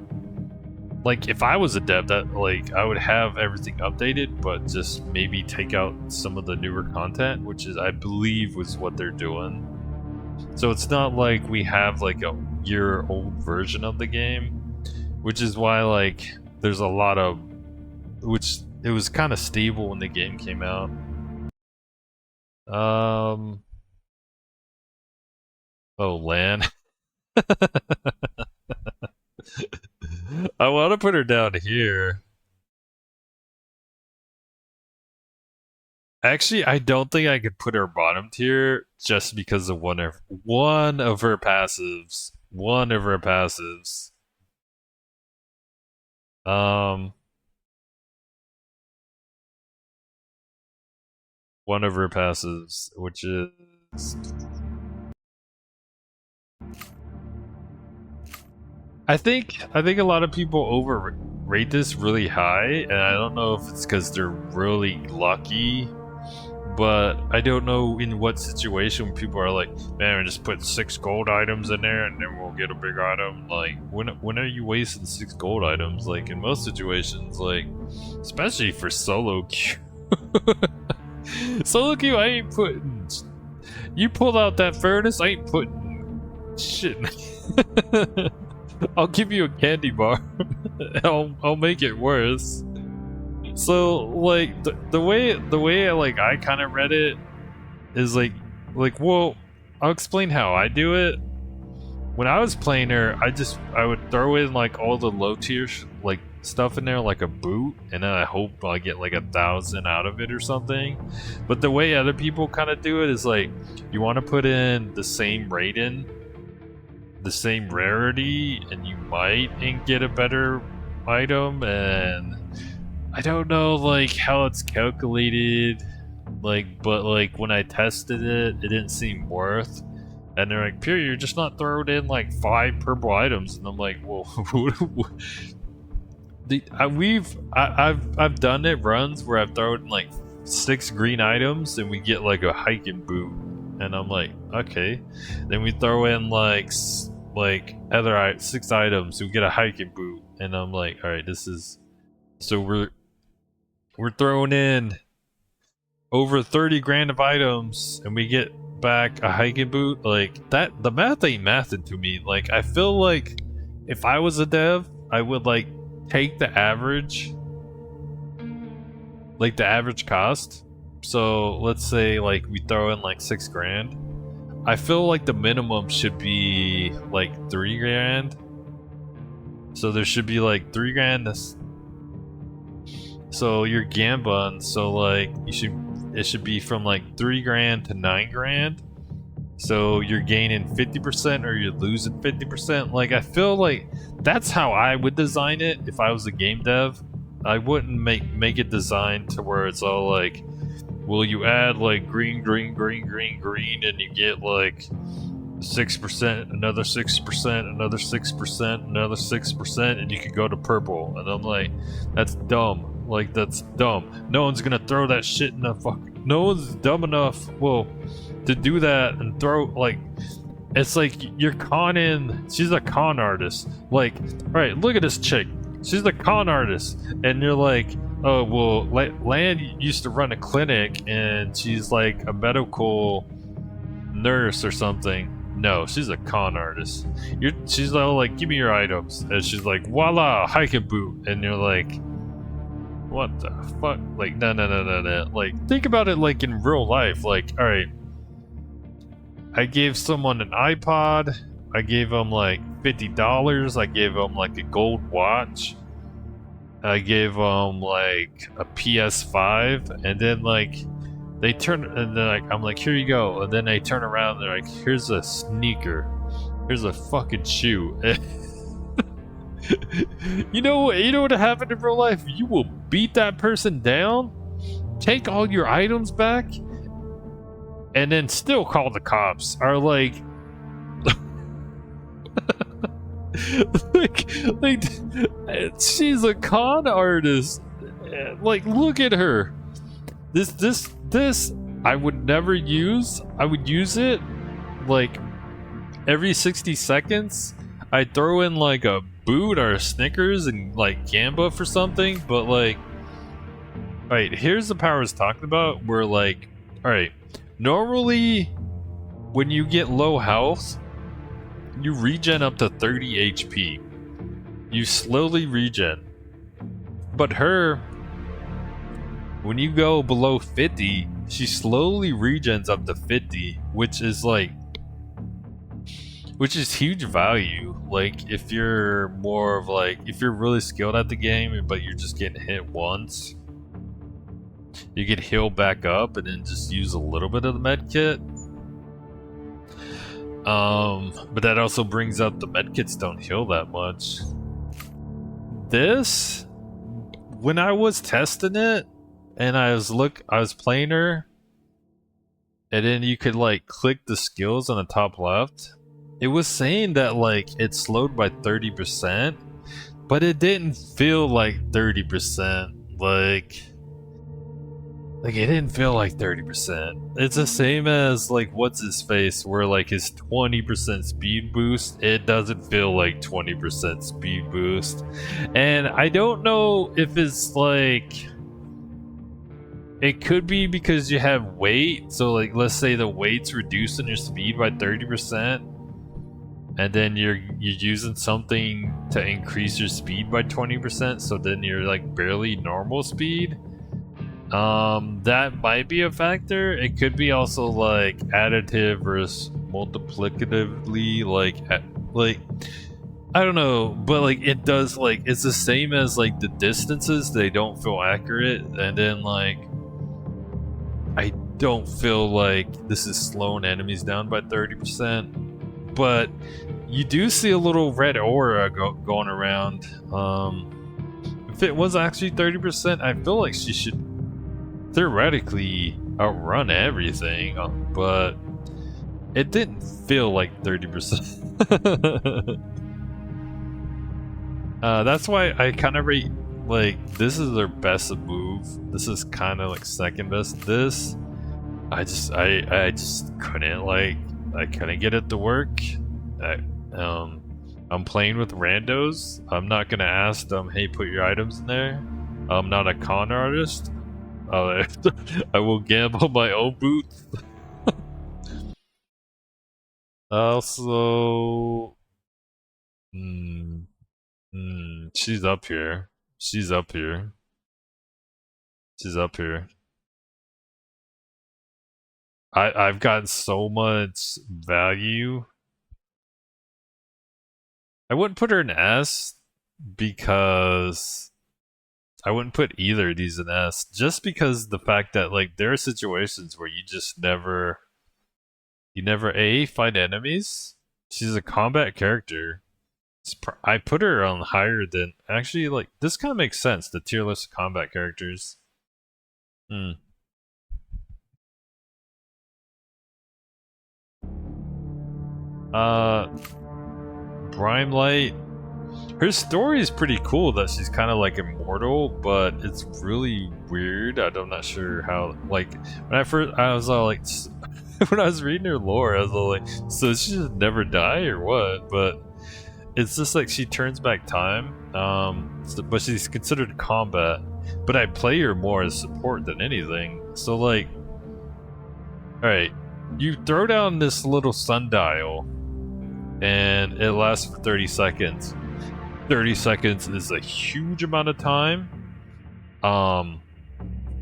if I was a dev, that like I would have everything updated, but just maybe take out some of the newer content, which is I believe was what they're doing. So it's not like we have like a year old version of the game, which is why like there's a lot of, which it was kind of stable when the game came out. Oh, Lan. I want to put her down here. Actually, I don't think I could put her bottom tier just because of one of her passives. One of her passives. One of her passives, which is I think a lot of people rate this really high, and I don't know if it's because they're really lucky, but I don't know in what situation people are like, man, just put 6 gold items in there and then we'll get a big item. Like, when are you wasting 6 gold items? Like, in most situations, like, especially for solo queue. Solo queue, I ain't putting... You pulled out that furnace, I ain't putting shit. I'll give you a candy bar. I'll make it worse. So like the way like I kind of read it is like well, I'll explain how I do it. When I was playing her, I would throw in like all the low tier like stuff in there, like a boot, and then I hope I get like 1,000 out of it or something. But the way other people kind of do it is like you want to put in the same rating, the same rarity, and you might get a better item. And I don't know like how it's calculated, like, but like when I tested it, it didn't seem worth. And they're like, Pure, you're just not throwing in like 5 purple items, and I'm like, well, I've done it runs where I've thrown in like 6 green items and we get like a hiking boot, and I'm like, okay. Then we throw in like other 6 items, we get a hiking boot, and I'm like, all right, this is so we're throwing in over 30 grand of items and we get back a hiking boot. Like that, the math ain't mathing to me. Like I feel like if I was a dev, I would like take the average, like the average cost. So let's say like we throw in like 6 grand. I feel like the minimum should be like 3 grand. So there should be like 3 grand. So you're gambling, so like it should be from like 3 grand to 9 grand. So you're gaining 50% or you're losing 50%. Like I feel like that's how I would design it if I was a game dev. I wouldn't make it designed to where it's all like, well, you add like green, and you get like 6%, another 6%, another 6%, another 6%, and you could go to purple. And I'm like, that's dumb. Like, that's dumb. No one's gonna throw that shit in the fuck. No one's dumb enough, well, to do that and throw, like, it's like you're conning. She's a con artist. Like, alright, look at this chick. She's a con artist. And you're like, oh, well, Lan used to run a clinic and she's like a medical nurse or something. No, she's a con artist. She's all like, give me your items. And she's like, voila, hiking boot. And you're like, what the fuck? Like, no. Like, think about it like in real life. Like, alright, I gave someone an iPod. I gave them like $50. I gave them like a gold watch. I gave them like a PS5. And then like, they turn, and then like, I'm like, here you go. And then they turn around and they're like, here's a sneaker. Here's a fucking shoe. You know what happened in real life? You will beat that person down, take all your items back, and then still call the cops. Are like, like, she's a con artist. Like, look at her. This I would never use. I would use it like every 60 seconds. I'd throw in like a boot or a Snickers and like Gamba for something, but like, alright, here's the power I was talking about, where like, alright, normally when you get low health, you regen up to 30 HP. You slowly regen. But her, when you go below 50, she slowly regens up to 50, which is huge value. Like, if you're more of like, if you're really skilled at the game, but you're just getting hit once, you can heal back up and then just use a little bit of the med kit. But that also brings up the med kits don't heal that much. This, when I was testing it, and I was playing her, and then you could like click the skills on the top left. It was saying that like it slowed by 30%, but it didn't feel like 30%. Like it didn't feel like 30%. It's the same as like what's his face, where like his 20% speed boost, it doesn't feel like 20% speed boost. And I don't know if it's like, it could be because you have weight. So like let's say the weight's reducing your speed by 30%, and then you're using something to increase your speed by 20%, so then you're like barely normal speed. That might be a factor. It could be also like additive versus multiplicatively, like I don't know, but like it does, like it's the same as like the distances, they don't feel accurate, and then like I don't feel like this is slowing enemies down by 30%, but you do see a little red aura going around. If it was actually 30%, I feel like she should theoretically outrun everything, but it didn't feel like 30%. That's why I kind of rate, like, this is their best move. This is kind of like second best. This, I just couldn't, like, I couldn't get it to work. I'm playing with randos. I'm not gonna ask them, hey, put your items in there. I'm not a con artist. I will gamble my own boots. Also, she's up here. She's up here. She's up here. I've gotten so much value. I wouldn't put her in S because I wouldn't put either of these in S, just because the fact that like there are situations where you just never find enemies. She's a combat character. I put her on higher than, actually, like this kind of makes sense, the tier list of combat characters. Brimelight. Her story is pretty cool that she's kind of like immortal, but it's really weird. I'm not sure how, like, when I was all like, when I was reading her lore, I was all like, so she just never die or what? But it's just like she turns back time, but she's considered combat. But I play her more as support than anything. So like, alright, you throw down this little sundial, and it lasts for 30 seconds. 30 seconds is a huge amount of time.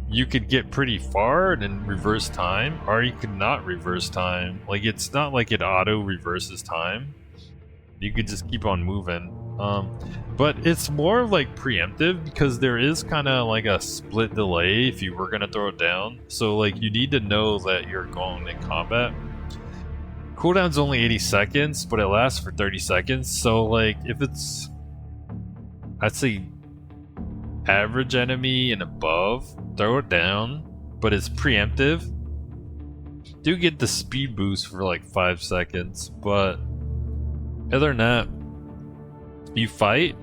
You could get pretty far and then reverse time, or you could not reverse time. Like, it's not like it auto reverses time. You could just keep on moving. But it's more of like preemptive, because there is kind of like a split delay if you were gonna throw it down. So like you need to know that you're going in combat. Cooldown's only 80 seconds, but it lasts for 30 seconds. So like if it's, I'd say average enemy and above, throw it down, but it's preemptive. Do get the speed boost for like 5 seconds, but other than that, you fight,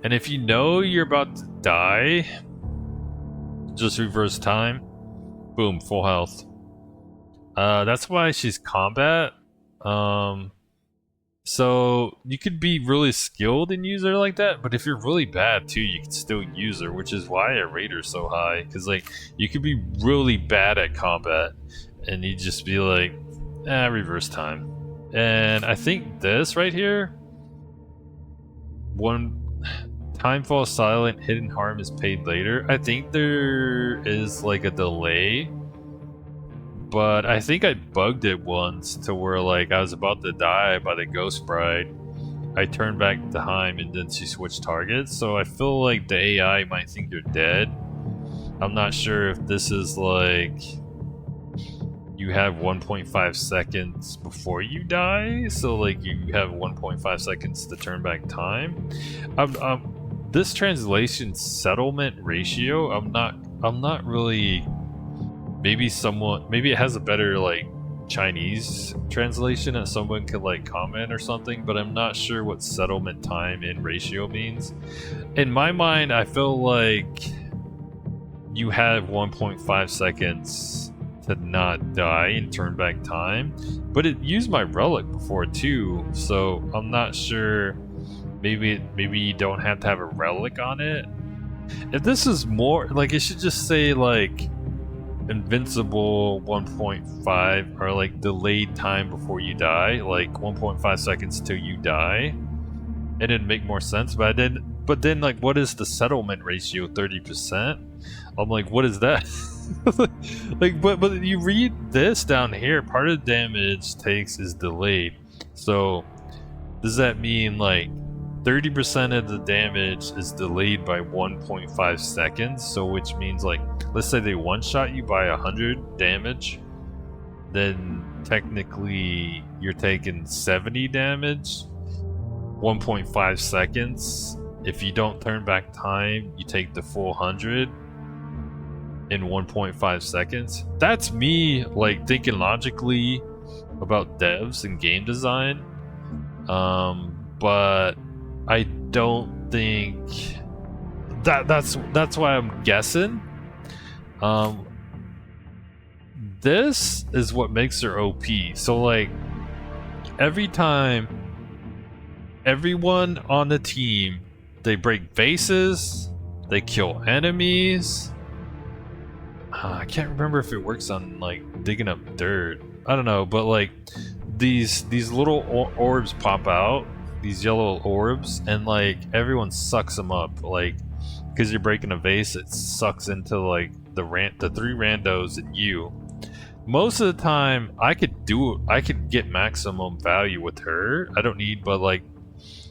and if you know you're about to die, just reverse time, boom, full health. That's why she's combat. So you could be really skilled and use her like that, but if you're really bad too, you can still use her, which is why I rate her so high. Because like you could be really bad at combat, and you just be like, reverse time. And I think this right here, one time falls silent, hidden harm is paid later. I think there is like a delay, but I think I bugged it once to where like I was about to die by the Ghost Bride. I turned back time and then she switched targets, so I feel like the AI might think you're dead. I'm not sure if this is like you have 1.5 seconds before you die, so like you have 1.5 seconds to turn back time. This translation settlement ratio, I'm not really. Maybe it has a better like Chinese translation that someone could like comment or something, but I'm not sure what settlement time in ratio means. In my mind, I feel like you have 1.5 seconds to not die in turn back time, but it used my relic before too, so I'm not sure. Maybe you don't have to have a relic on it. If this is more like, it should just say like invincible 1.5 or like delayed time before you die, like 1.5 seconds till you die. It didn't make more sense, but then like, what is the settlement ratio? 30%? I'm like, what is that? Like, but you read this down here, part of the damage takes is delayed. So does that mean like 30% of the damage is delayed by 1.5 seconds? So which means like, let's say they one-shot you by 100 damage, then technically you're taking 70 damage, 1.5 seconds. If you don't turn back time, you take the full 100 in 1.5 seconds. That's me like thinking logically about devs and game design, but I don't think that's why I'm guessing. This is what makes her OP. So like, every time everyone on the team, they break bases, they kill enemies. I can't remember if it works on like digging up dirt. I don't know, but like these little orbs pop out, these yellow orbs, and like everyone sucks them up. Like, because you're breaking a vase, it sucks into like the three randos and you. Most of the time, I could get maximum value with her. I don't need, but like,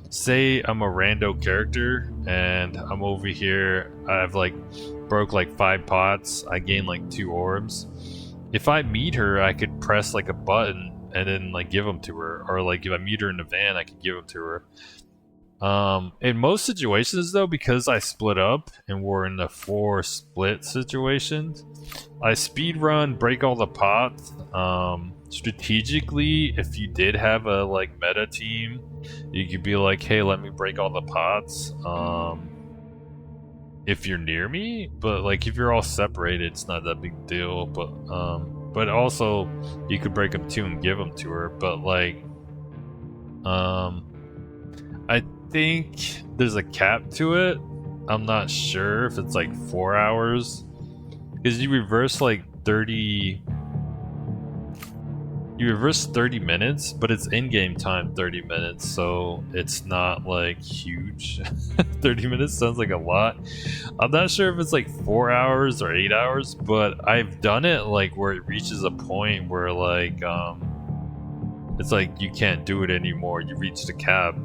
say I'm a rando character and I'm over here, I've like broke like 5 pots, I gain like 2 orbs. If I meet her, I could press like a button and then like give them to her, or like if I meet her in the van, I could give them to her. In most situations though, because I split up and we're in the 4 split situations, I speed run, break all the pots. Strategically, if you did have a like meta team, you could be like, hey, let me break all the pots if you're near me. But like, if you're all separated, it's not that big deal. But also you could break them too and give them to her. But like, I think there's a cap to it. I'm not sure if it's like 4 hours, because you reverse like 30 minutes, but it's in-game time 30 minutes, so it's not like huge. 30 minutes sounds like a lot. I'm not sure if it's like 4 hours or 8 hours, but I've done it like where it reaches a point where like it's like you can't do it anymore. You reach the cap.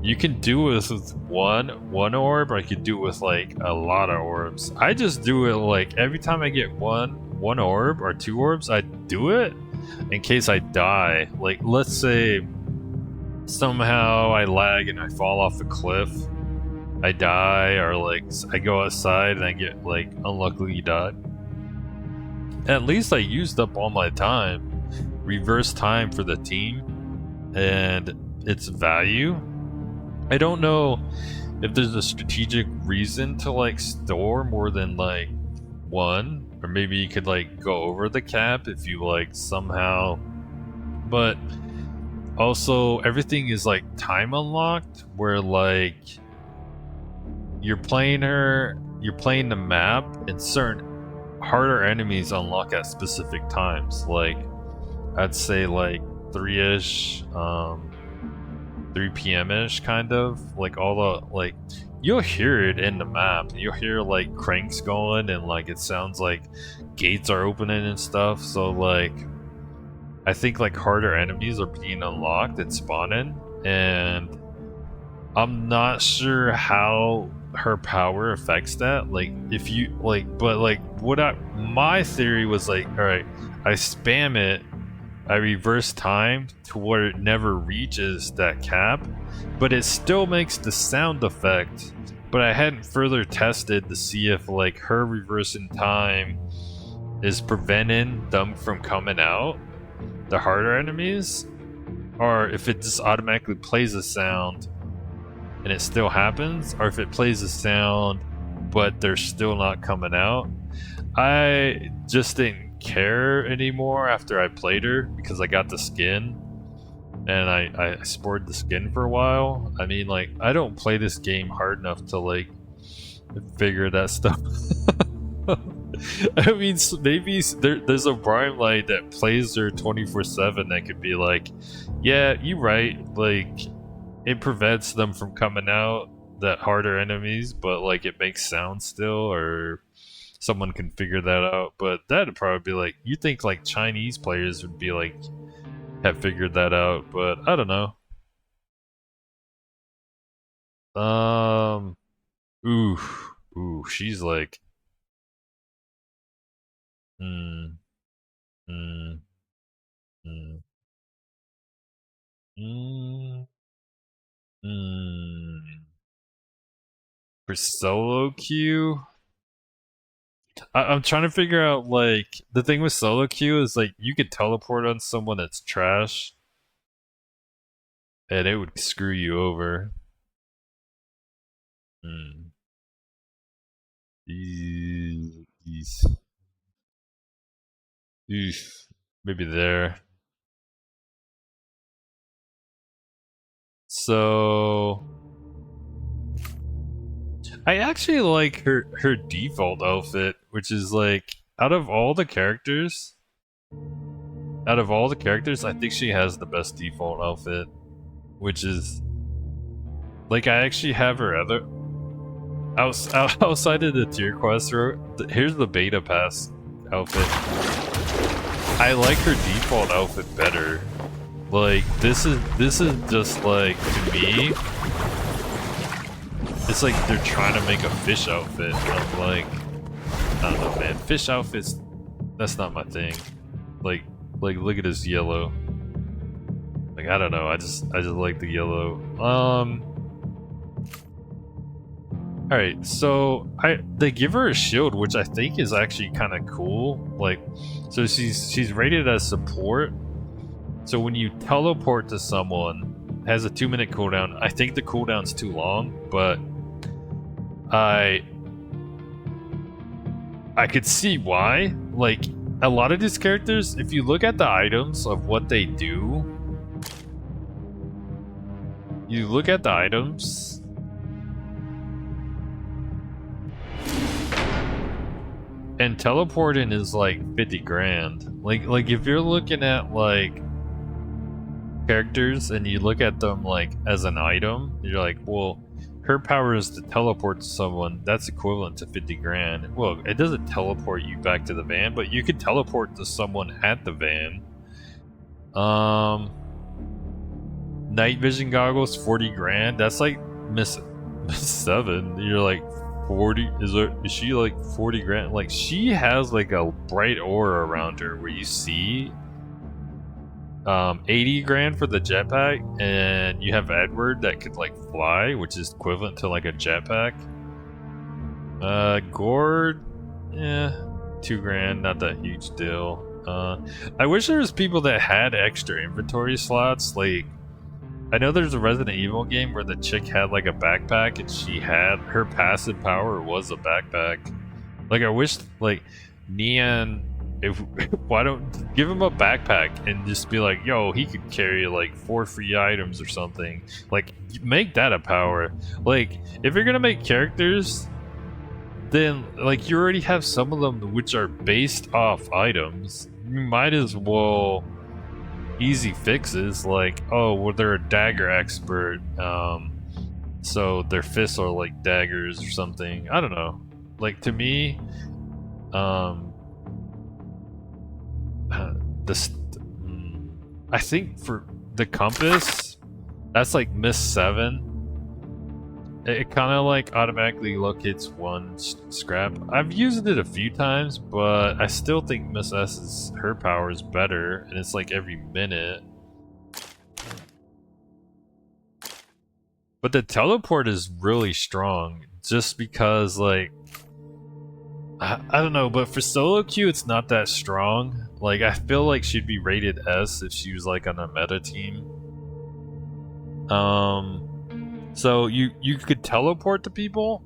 You can do it with one orb, or I could do it with like a lot of orbs. I just do it like every time I get one orb or 2 orbs, I do it in case I die. Like, let's say somehow I lag and I fall off a cliff, I die, or like I go outside and I get like unluckily die. At least I used up all my time, reverse time for the team and its value. I don't know if there's a strategic reason to like store more than like 1, or maybe you could like go over the cap if you like somehow. But also everything is like time unlocked, where like you're playing the map, and certain harder enemies unlock at specific times. Like, I'd say like 3-ish, 3 p.m.-ish, kind of. Like, all the, like, you'll hear it in the map. You'll hear like cranks going, and like it sounds like gates are opening and stuff. So like, I think like harder enemies are being unlocked and spawning, and I'm not sure how her power affects that. Like, if you like, but like my theory was like, all right, I spam it, I reverse time to where it never reaches that cap, but it still makes the sound effect. But I hadn't further tested to see if like her reversing time is preventing them from coming out, the harder enemies, or if it just automatically plays a sound and it still happens, or if it plays a sound but they're still not coming out. I just didn't care anymore after I played her because I got the skin and I sported the skin for a while. I mean, like, I don't play this game hard enough to like figure that stuff. I mean, maybe there's a Brian Light that plays her 24/7 that could be like, yeah, you're right, like, it prevents them from coming out, that harder enemies, but like it makes sound still, or someone can figure that out. But that'd probably be like, you think like Chinese players would be like, have figured that out, but I don't know. Um, ooh, she's like, hmm, hmm, hmm, hmm, hmm. For solo queue, I'm trying to figure out, like, the thing with solo queue is like you could teleport on someone that's trash, and it would screw you over. Hmm. Eesh. Eesh. Maybe there. So I actually like her default outfit, which is like, out of all the characters, I think she has the best default outfit, which is like, I actually have her other outside of the tier quest. Here's the beta pass outfit. I like her default outfit better. Like, this is just like, to me, it's like they're trying to make a fish outfit. I'm like, I don't know, man. Fish outfits, that's not my thing. Like look at this yellow. Like, I don't know. I just like the yellow. All right. So they give her a shield, which I think is actually kind of cool. Like, so she's rated as support. So when you teleport to someone, it has a 2-minute cooldown. I think the cooldown's too long, but I could see why. Like, a lot of these characters, if you look at the items of what they do, you look at the items, and teleporting is like 50 grand. Like if you're looking at like characters and you look at them like as an item, you're like, well, her power is to teleport to someone. That's equivalent to 50 grand. Well, it doesn't teleport you back to the van, but you could teleport to someone at the van. Night vision goggles, 40 grand. That's like Miss 7. You're like, 40? Is she like 40 grand? Like, she has like a bright aura around her where you see 80 grand for the jetpack, and you have Edward that could like fly, which is equivalent to like a jetpack. Gord, yeah, 2 grand, not that huge deal. I wish there was people that had extra inventory slots. Like, I know there's a Resident Evil game where the chick had like a backpack, and she had her passive power was a backpack. Like, I wish like Neon, if why don't give him a backpack and just be like, yo, he could carry like 4 free items or something. Like, make that a power. Like, if you're gonna make characters, then like, you already have some of them which are based off items. You might as well easy fixes, like, oh, well, they're a dagger expert, so their fists are like daggers or something. I don't know. Like, to me, I think for the compass, that's like Miss 7. It kind of like automatically locates one scrap. I've used it a few times, but I still think Miss S's her power is better, and it's like every minute. But the teleport is really strong, just because like I don't know, but for solo queue, it's not that strong. Like, I feel like she'd be rated S if she was like on a meta team. So you could teleport to people.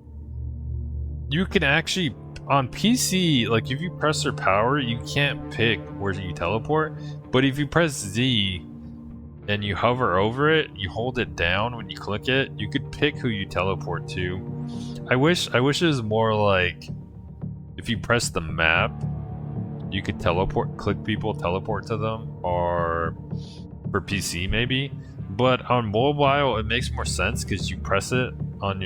You can actually on PC, like if you press her power, you can't pick where you teleport. But if you press Z and you hover over it, you hold it down when you click it, you could pick who you teleport to. I wish it was more like if you press the map, you could click people, teleport to them, or for PC maybe. But on mobile, it makes more sense because you press it on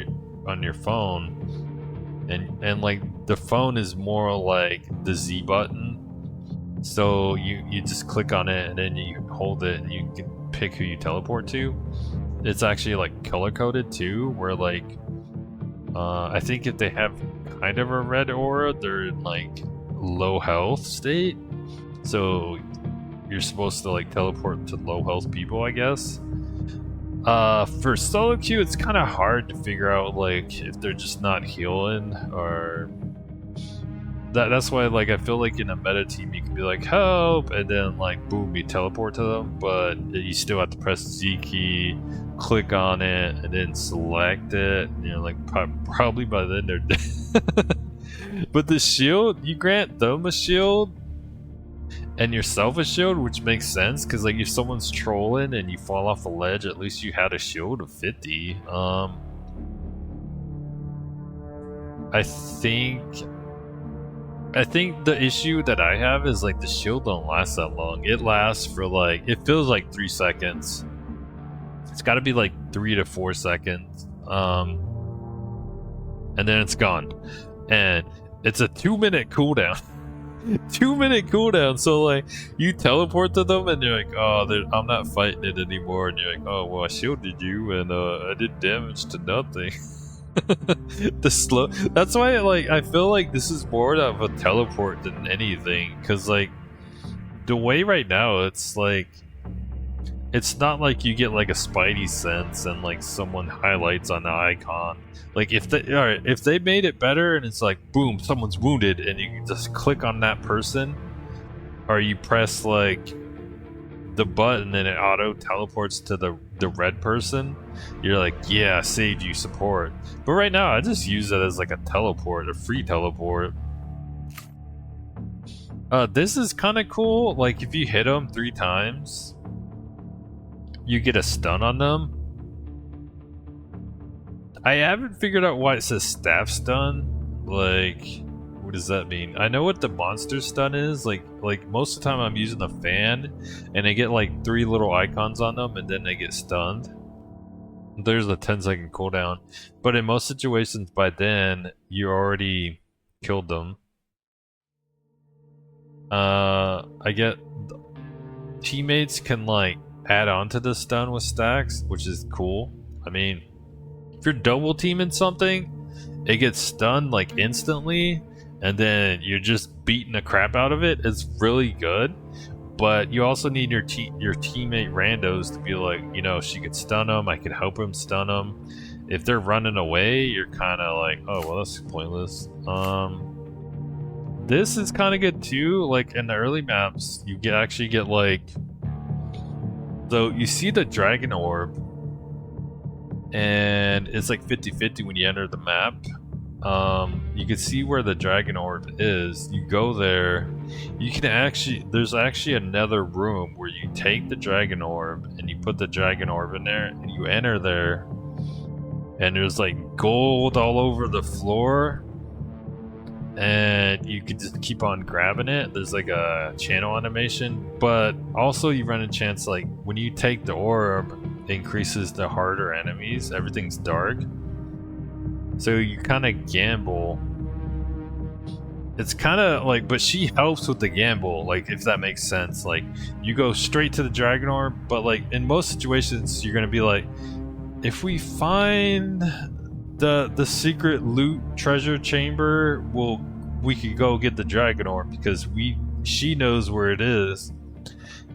your phone, and like the phone is more like the Z button. So you just click on it and then you hold it and you can pick who you teleport to. It's actually like color coded too, where like I think if they have kind of a red aura, they're in like low health state. So you're supposed to like teleport to low health people, I guess. For solo queue, it's kind of hard to figure out like if they're just not healing or that's why like I feel like in a meta team you can be like help and then like boom you teleport to them, but you still have to press Z key, click on it, and then select it. You know, like probably by then they're dead. But the shield, you grant them a shield and yourself a shield, which makes sense because like if someone's trolling and you fall off a ledge, at least you had a shield of 50. I think the issue that I have is like the shield don't last that long. It lasts for like, it feels like 3 seconds. It's got to be like 3 to 4 seconds. And then it's gone. And it's a 2-minute cooldown. 2-minute cooldown. So like you teleport to them and you're like, oh, I'm not fighting it anymore. And you're like, oh, well, I shielded you and I did damage to nothing. That's why like I feel like this is more of a teleport than anything, because like the way right now it's like it's not like you get like a spidey sense and like someone highlights on the icon. Like if they made it better and it's like boom, someone's wounded and you can just click on that person, or you press like the button and it auto teleports to the red person, you're like, yeah, saved you support. But right now I just use it as like a teleport, a free teleport. This is kind of cool. Like if you hit them 3 times, you get a stun on them. I haven't figured out why it says staff stun. Like, what does that mean? I know what the monster stun is. Like most of the time I'm using the fan and I get like 3 little icons on them and then they get stunned. There's a 10-second cooldown. But in most situations by then you already killed them. I get teammates can like add on to the stun with stacks, which is cool. I mean, if you're double teaming something, it gets stunned like instantly, and then you're just beating the crap out of it. It's really good, but you also need your teammate randos to be like, you know, she could stun them, I could help him stun them. If they're running away, you're kind of like, oh well, that's pointless. This is kind of good too. Like in the early maps, you actually get like, so you see the dragon orb, and it's like 50-50 when you enter the map. You can see where the dragon orb is. You go there, you can actually, there's actually another room where you take the dragon orb and you put the dragon orb in there and you enter there, and there's like gold all over the floor, and you can just keep on grabbing it. There's like a channel animation, but also you run a chance like when you take the orb, it increases the harder enemies. Everything's dark, so you kind of gamble. It's kind of like, but she helps with the gamble, like if that makes sense. Like you go straight to the dragon orb, but like in most situations you're gonna be like, if we find the secret loot treasure chamber, we could go get the dragon orb because she knows where it is.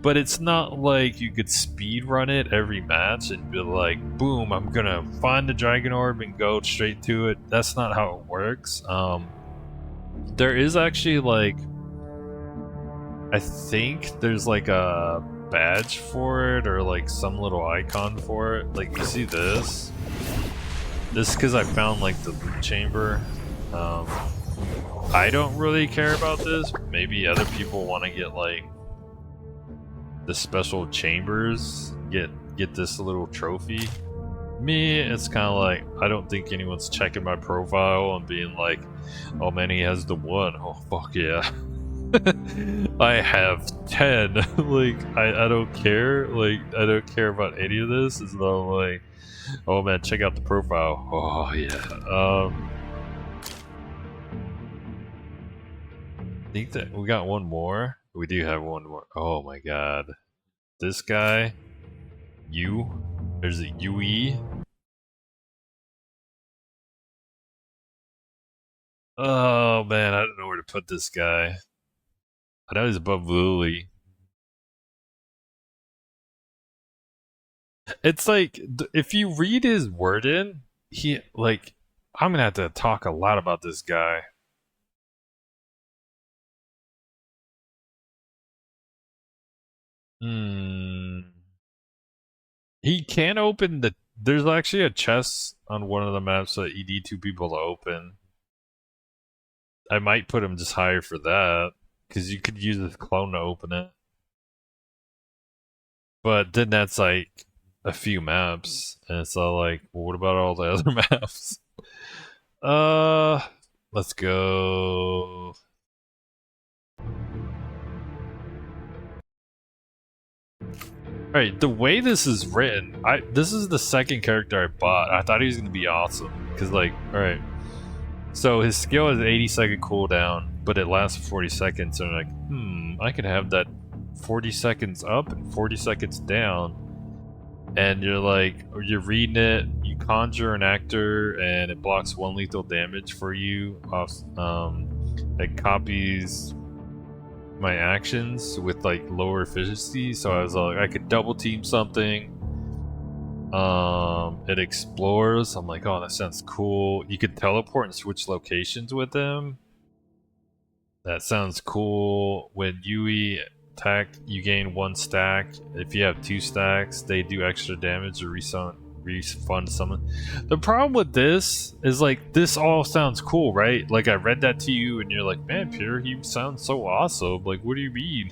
But it's not like you could speed run it every match and be like, boom, I'm gonna find the dragon orb and go straight to it. That's not how it works. There is actually like, I think there's like a badge for it or like some little icon for it. Like you see this. This is because I found like the loot chamber. I don't really care about this. Maybe other people want to get like the special chambers, get this little trophy. Me, it's kind of like, I don't think anyone's checking my profile and being like, oh man, he has the one. Oh fuck yeah. I have 10. Like, I don't care. Like, I don't care about any of this. It's not like, oh man, check out the profile. Oh yeah. I think that we got one more. We do have one more. Oh my god. This guy. There's a UE. Oh man, I don't know where to put this guy. I know he's above Lily. It's like, if you read his wording, he, like, I'm gonna have to talk a lot about this guy. He can open the. There's actually a chest on one of the maps that you need 2 people to open. I might put him just higher for that, because you could use his clone to open it. But then that's like a few maps, and it's all like, well, what about all the other maps? Let's go. Alright, the way this is written, this is the second character I bought. I thought he was gonna be awesome. Cause like, alright. So his skill has 80-second cooldown, but it lasts for 40 seconds. So I'm like, I could have that 40 seconds up and 40 seconds down. And you're like, or you're reading it, you conjure an actor and it blocks 1 lethal damage for you off, it copies my actions with like lower efficiency, so I was like, I could double team something. It explores. I'm like, oh, that sounds cool. You could teleport and switch locations with them. That sounds cool. When Yui attack, you gain 1 stack. If you have 2 stacks, they do extra damage or refund someone. The problem with this is like, this all sounds cool, right? Like I read that to you and you're like, man, Peter, he sounds so awesome. Like, what do you mean?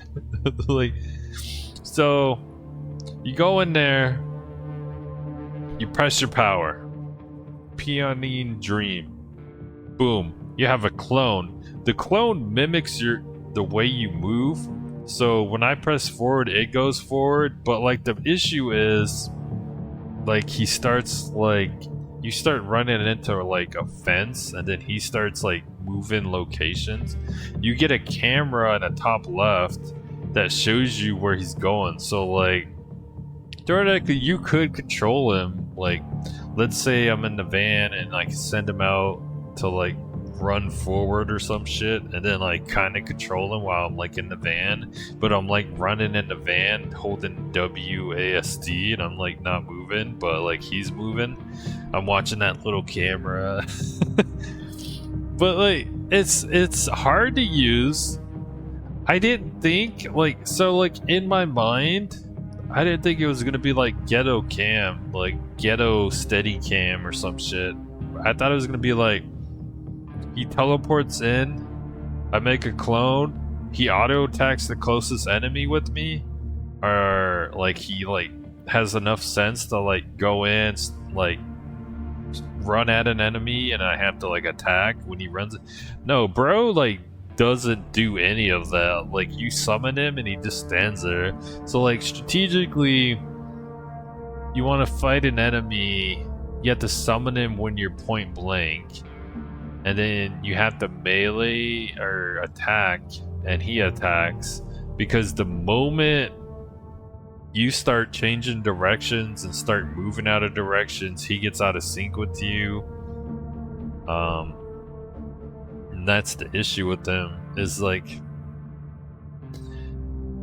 Like, so you go in there, you press your power, Peonine Dream, boom, you have a clone. The clone mimics the way you move. So when I press forward, it goes forward, but like the issue is, like, he starts, like, you start running into like a fence and then he starts like moving locations. You get a camera in the top left that shows you where he's going. So like, theoretically you could control him. Like, let's say I'm in the van and like send him out to like run forward or some shit, and then like kind of control him while I'm like in the van, but I'm like running in the van holding WASD and I'm like not moving, but like he's moving. I'm watching that little camera. But like, it's hard to use. I didn't think like, so like in my mind I didn't think it was gonna be like ghetto cam, like ghetto steady cam or some shit. I thought it was gonna be like, he teleports in, I make a clone, he auto attacks the closest enemy with me, or like he like has enough sense to like go in, like run at an enemy and I have to like attack when he runs. No, bro, like doesn't do any of that. Like, you summon him and he just stands there. So like strategically, you want to fight an enemy, you have to summon him when you're point blank. And then you have to melee or attack, and he attacks. Because the moment you start changing directions and start moving out of directions, he gets out of sync with you. And that's the issue with them, is like,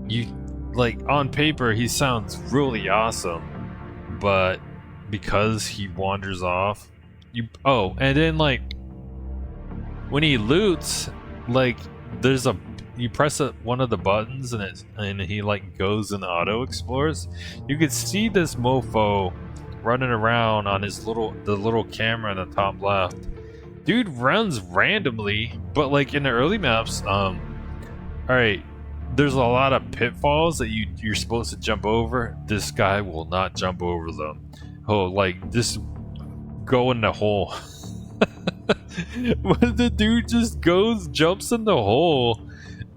you, like, on paper he sounds really awesome, but because he wanders off, and then like, when he loots, like there's a you press one of the buttons and he like goes and auto explores. You could see this mofo running around on the little camera in the top left. Dude runs randomly, but like in the early maps, all right, there's a lot of pitfalls that you're supposed to jump over. This guy will not jump over them. Oh, like just go in the hole. But the dude just jumps in the hole,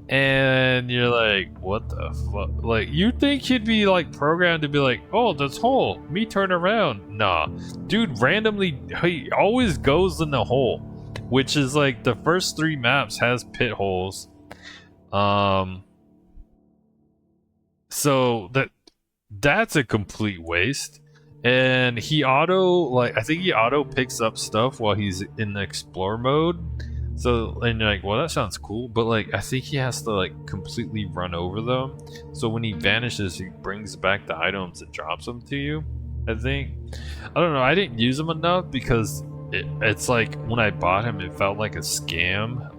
and you're like, what the fuck? Like, you think he'd be like programmed to be like, oh, this hole, me turn around. Nah, dude randomly, he always goes in the hole, which is like the first 3 maps has pit holes. So that's a complete waste. And he I think he auto picks up stuff while he's in the explore mode. So, and you're like, well, that sounds cool, but like, I think he has to like completely run over them. So when he vanishes, he brings back the items and drops them to you. I think. I don't know. I didn't use him enough because it's like when I bought him, it felt like a scam.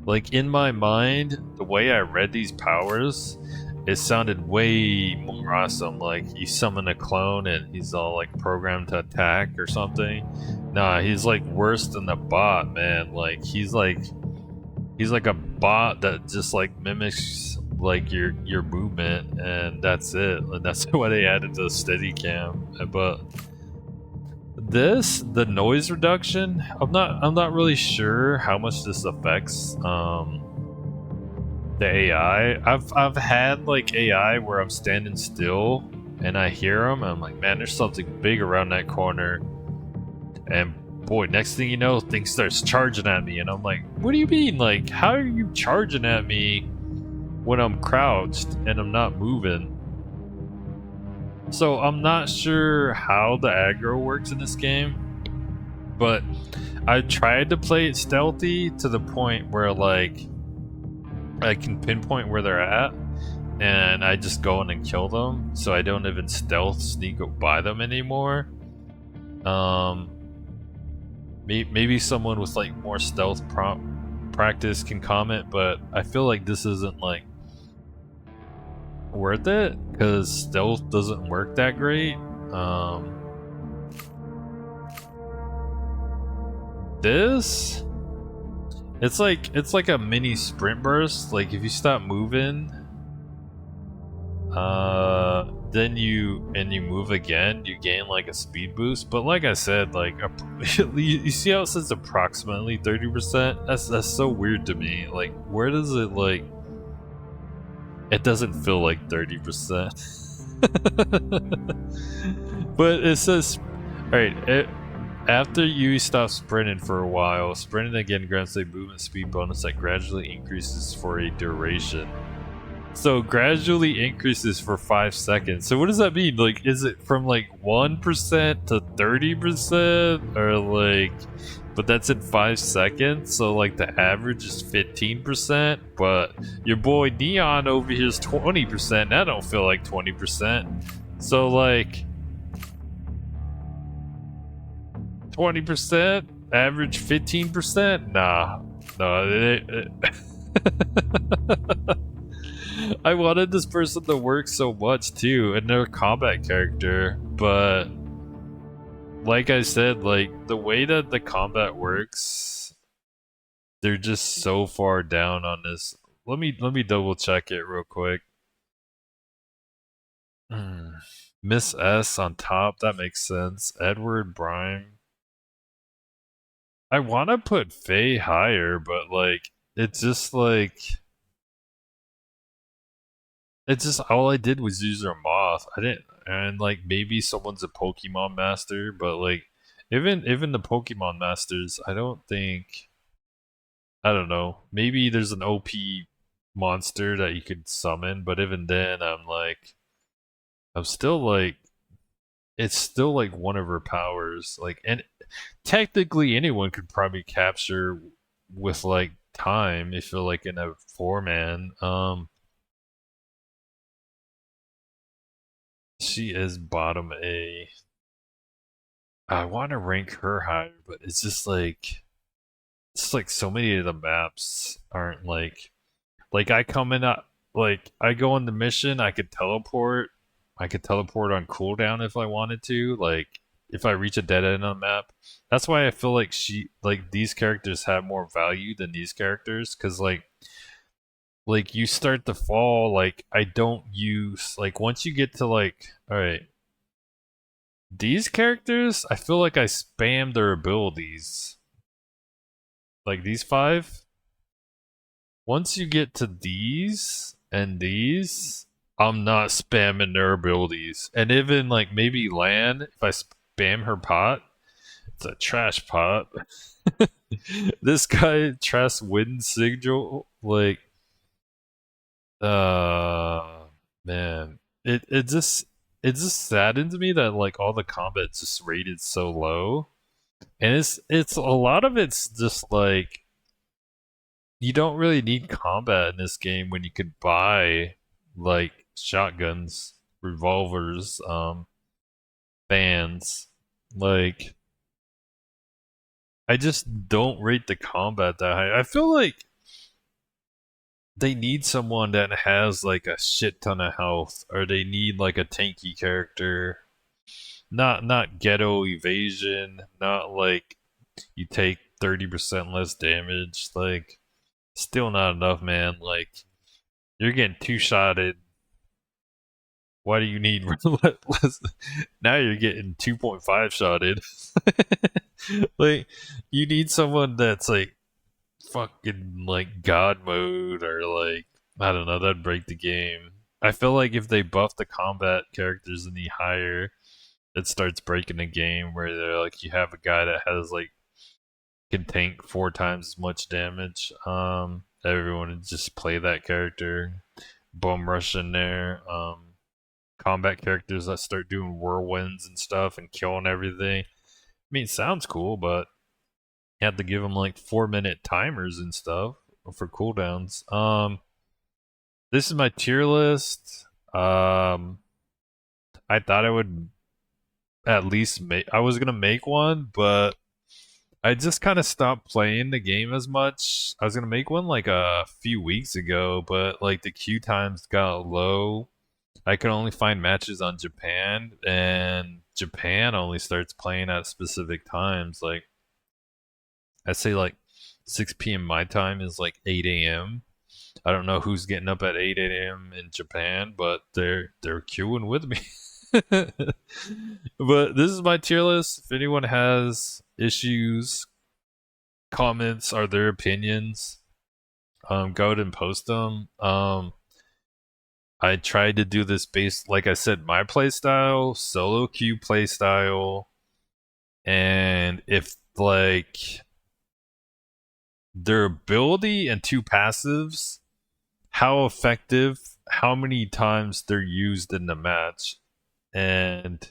Like in my mind, the way I read these powers, it sounded way more awesome. Like you summon a clone and he's all like programmed to attack or something. Nah, he's like worse than the bot, man. Like he's like a bot that just like mimics like your movement, and that's it. And that's why they added the Steadicam. But the noise reduction, I'm not really sure how much this affects the AI. I've had like AI where I'm standing still and I hear them and I'm like, man, there's something big around that corner. And boy, next thing you know, thing starts charging at me and I'm like, what do you mean? Like, how are you charging at me when I'm crouched and I'm not moving? So I'm not sure how the aggro works in this game, but I tried to play it stealthy to the point where like I can pinpoint where they're at and I just go in and kill them, so I don't even stealth sneak by them anymore. Maybe someone with like more stealth practice can comment, but I feel like this isn't like worth it because stealth doesn't work that great. This, it's like a mini sprint burst. Like if you stop moving, then you move again, you gain like a speed boost. But like I said, like you see how it says approximately 30%? That's so weird to me. Like where does it like? It doesn't feel like 30%. But it says, alright, after you stop sprinting for a while, sprinting again grants a movement speed bonus that gradually increases for a duration. So gradually increases for 5 seconds. So what does that mean? Like, is it from like 1% to 30%? Or like, but that's in 5 seconds, so like the average is 15%, but your boy Neon over here is 20%. That don't feel like 20%. So like 20%, average 15%? Nah. No. I wanted this person to work so much too, and they're a combat character, but like I said, like the way that the combat works, they're just so far down on this. Let me double check it real quick. Miss S on top, that makes sense. Edward Brime. I want to put Faye higher, but like it's just all I did was use her moth. I didn't, and like maybe someone's a Pokemon master, but like even the Pokemon masters, I don't think, I don't know. Maybe there's an OP monster that you could summon, but even then, I'm still like, it's still like one of her powers. Like, and technically anyone could probably capture with like time if you're like in a 4-man. She is bottom A. I want to rank her higher, but it's just like it's like so many of the maps aren't like I come in like I go on the mission, I could teleport. I could teleport on cooldown if I wanted to. Like if I reach a dead end on the map. That's why I feel like these characters have more value than these characters cuz like you start to fall like I don't use like once you get to like all right, these characters, I feel like I spam their abilities. Like these five, once you get to these and these, I'm not spamming their abilities. And even like maybe Lan, if I spam her pot, it's a trash pot. This guy trusts wind signal like uh man. It just saddens me that like all the combat's just rated so low. And it's a lot of it's just like you don't really need combat in this game when you could buy like shotguns, revolvers, fans. Like I just don't rate the combat that high. I feel like they need someone that has like a shit ton of health, or they need like a tanky character. Not ghetto evasion, not like you take 30% less damage. Like still not enough, man. Like you're getting two shotted. Why do you need relentless? Now you're getting 2.5 shotted. Like you need someone that's like fucking like god mode or like I don't know, that'd break the game. I feel like if they buff the combat characters any higher, it starts breaking the game where they're like you have a guy that has like can tank 4 times as much damage. Everyone would just play that character. Bum rush in there. Combat characters that start doing whirlwinds and stuff and killing everything. I mean, it sounds cool, but you have to give them like 4 minute timers and stuff for cooldowns. This is my tier list. I thought I would at least make. I was gonna make one, but I just kind of stopped playing the game as much. I was gonna make one like a few weeks ago, but like the queue times got low. I can only find matches on Japan, and Japan only starts playing at specific times. Like I say, like 6 p.m. my time is like 8 a.m. I don't know who's getting up at 8 a.m. in Japan, but they're queuing with me. But this is my tier list. If anyone has issues, comments, or their opinions, go ahead and post them. I tried to do this based, like I said, my play style, solo queue play style, and if like their ability and two passives, how effective, how many times they're used in the match, and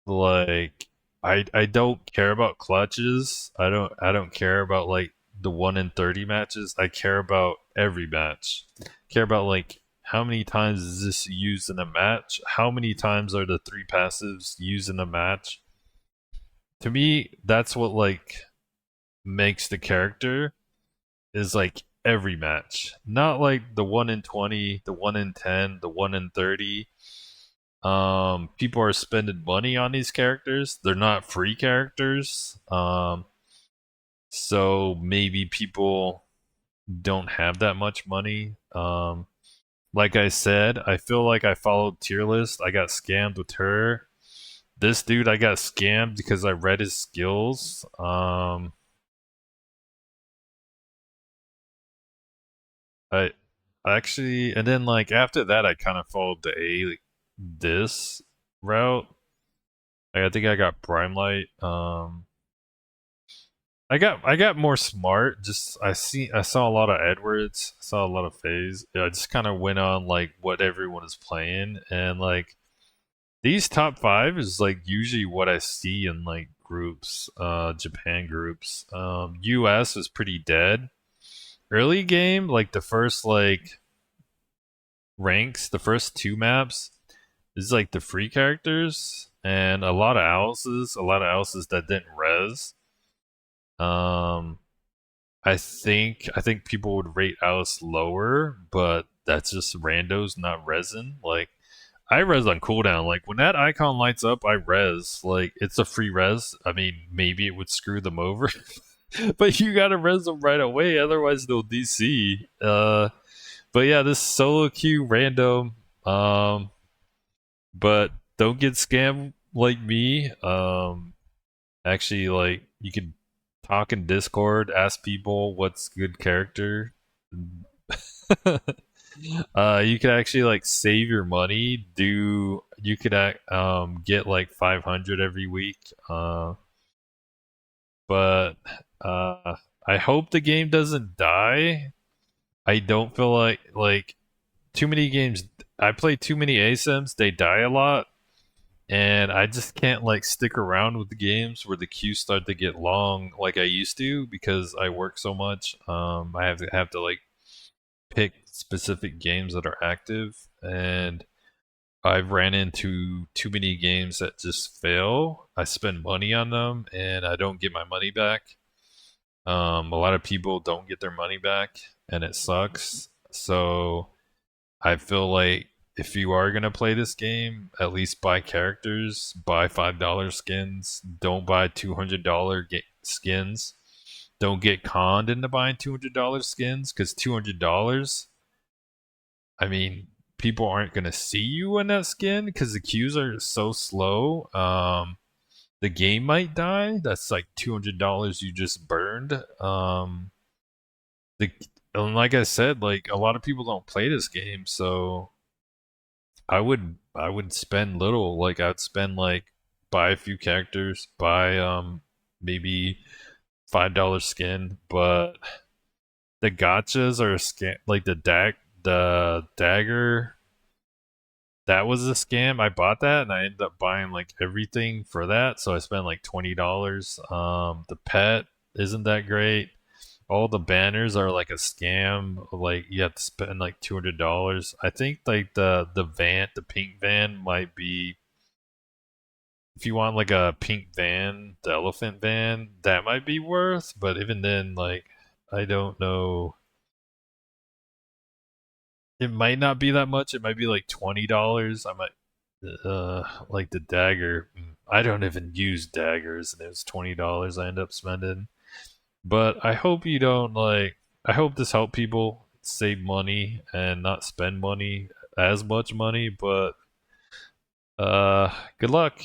like I don't care about clutches. I don't care about like the 1 in 30 matches. I care about every match. I care about like how many times is this used in a match? How many times are the 3 passives used in a match? To me, that's what like makes the character is like every match. Not like the 1 in 20, the 1 in 10, the 1 in 30. People are spending money on these characters. They're not free characters. So maybe people don't have that much money. Like I said, I feel like I followed tier list. I got scammed with her. This dude, I got scammed because I read his skills. I actually, and then like after that, I kind of followed the this route. Like, I think I got Prime Light. I got more smart. Just I saw a lot of Edwards. I saw a lot of FaZe. Yeah, I just kind of went on like what everyone is playing, and like these top five is like usually what I see in like groups, Japan groups. US is pretty dead. Early game, like the first like ranks, the first 2 maps is like the free characters and a lot of Alice's that didn't res. Um, I think people would rate Alice lower, but that's just randos, not resin. Like I res on cooldown. Like when that icon lights up, I res. Like it's a free res. I mean, maybe it would screw them over, but you gotta res them right away, otherwise they'll DC. But yeah, this solo queue random. But don't get scammed like me. Actually, like you could talk in Discord, ask people what's good character. You could actually like save your money. Do you could get like 500 every week. But uh, I hope the game doesn't die. I don't feel like too many games. I play too many ASIMs. They die a lot, and I just can't like stick around with the games where the queues start to get long like I used to because I work so much. I have to like pick specific games that are active, and I've ran into too many games that just fail. I spend money on them, and I don't get my money back. A lot of people don't get their money back, and it sucks. So I feel like if you are gonna play this game, at least buy characters, buy $5 skins. Don't buy $200 skins. Don't get conned into buying $200 skins because $200. I mean, people aren't gonna see you in that skin because the queues are so slow. The game might die. That's like $200 you just burned. The and like I said, like a lot of people don't play this game, so I would spend little. Like I'd spend like buy a few characters, buy maybe $5 skin, but the gotchas are a scam. Like the dagger, that was a scam. I bought that and I ended up buying like everything for that, so I spent like $20. The pet isn't that great. All the banners are like a scam. Like you have to spend like $200. I think like the pink van might be, if you want like a pink van, the elephant van, that might be worth. But even then, like I don't know. It might not be that much. It might be like $20. I might like the dagger. I don't even use daggers, and it was $20 I end up spending. But I hope you don't like. I hope this help people save money and not spend money as much money. But good luck.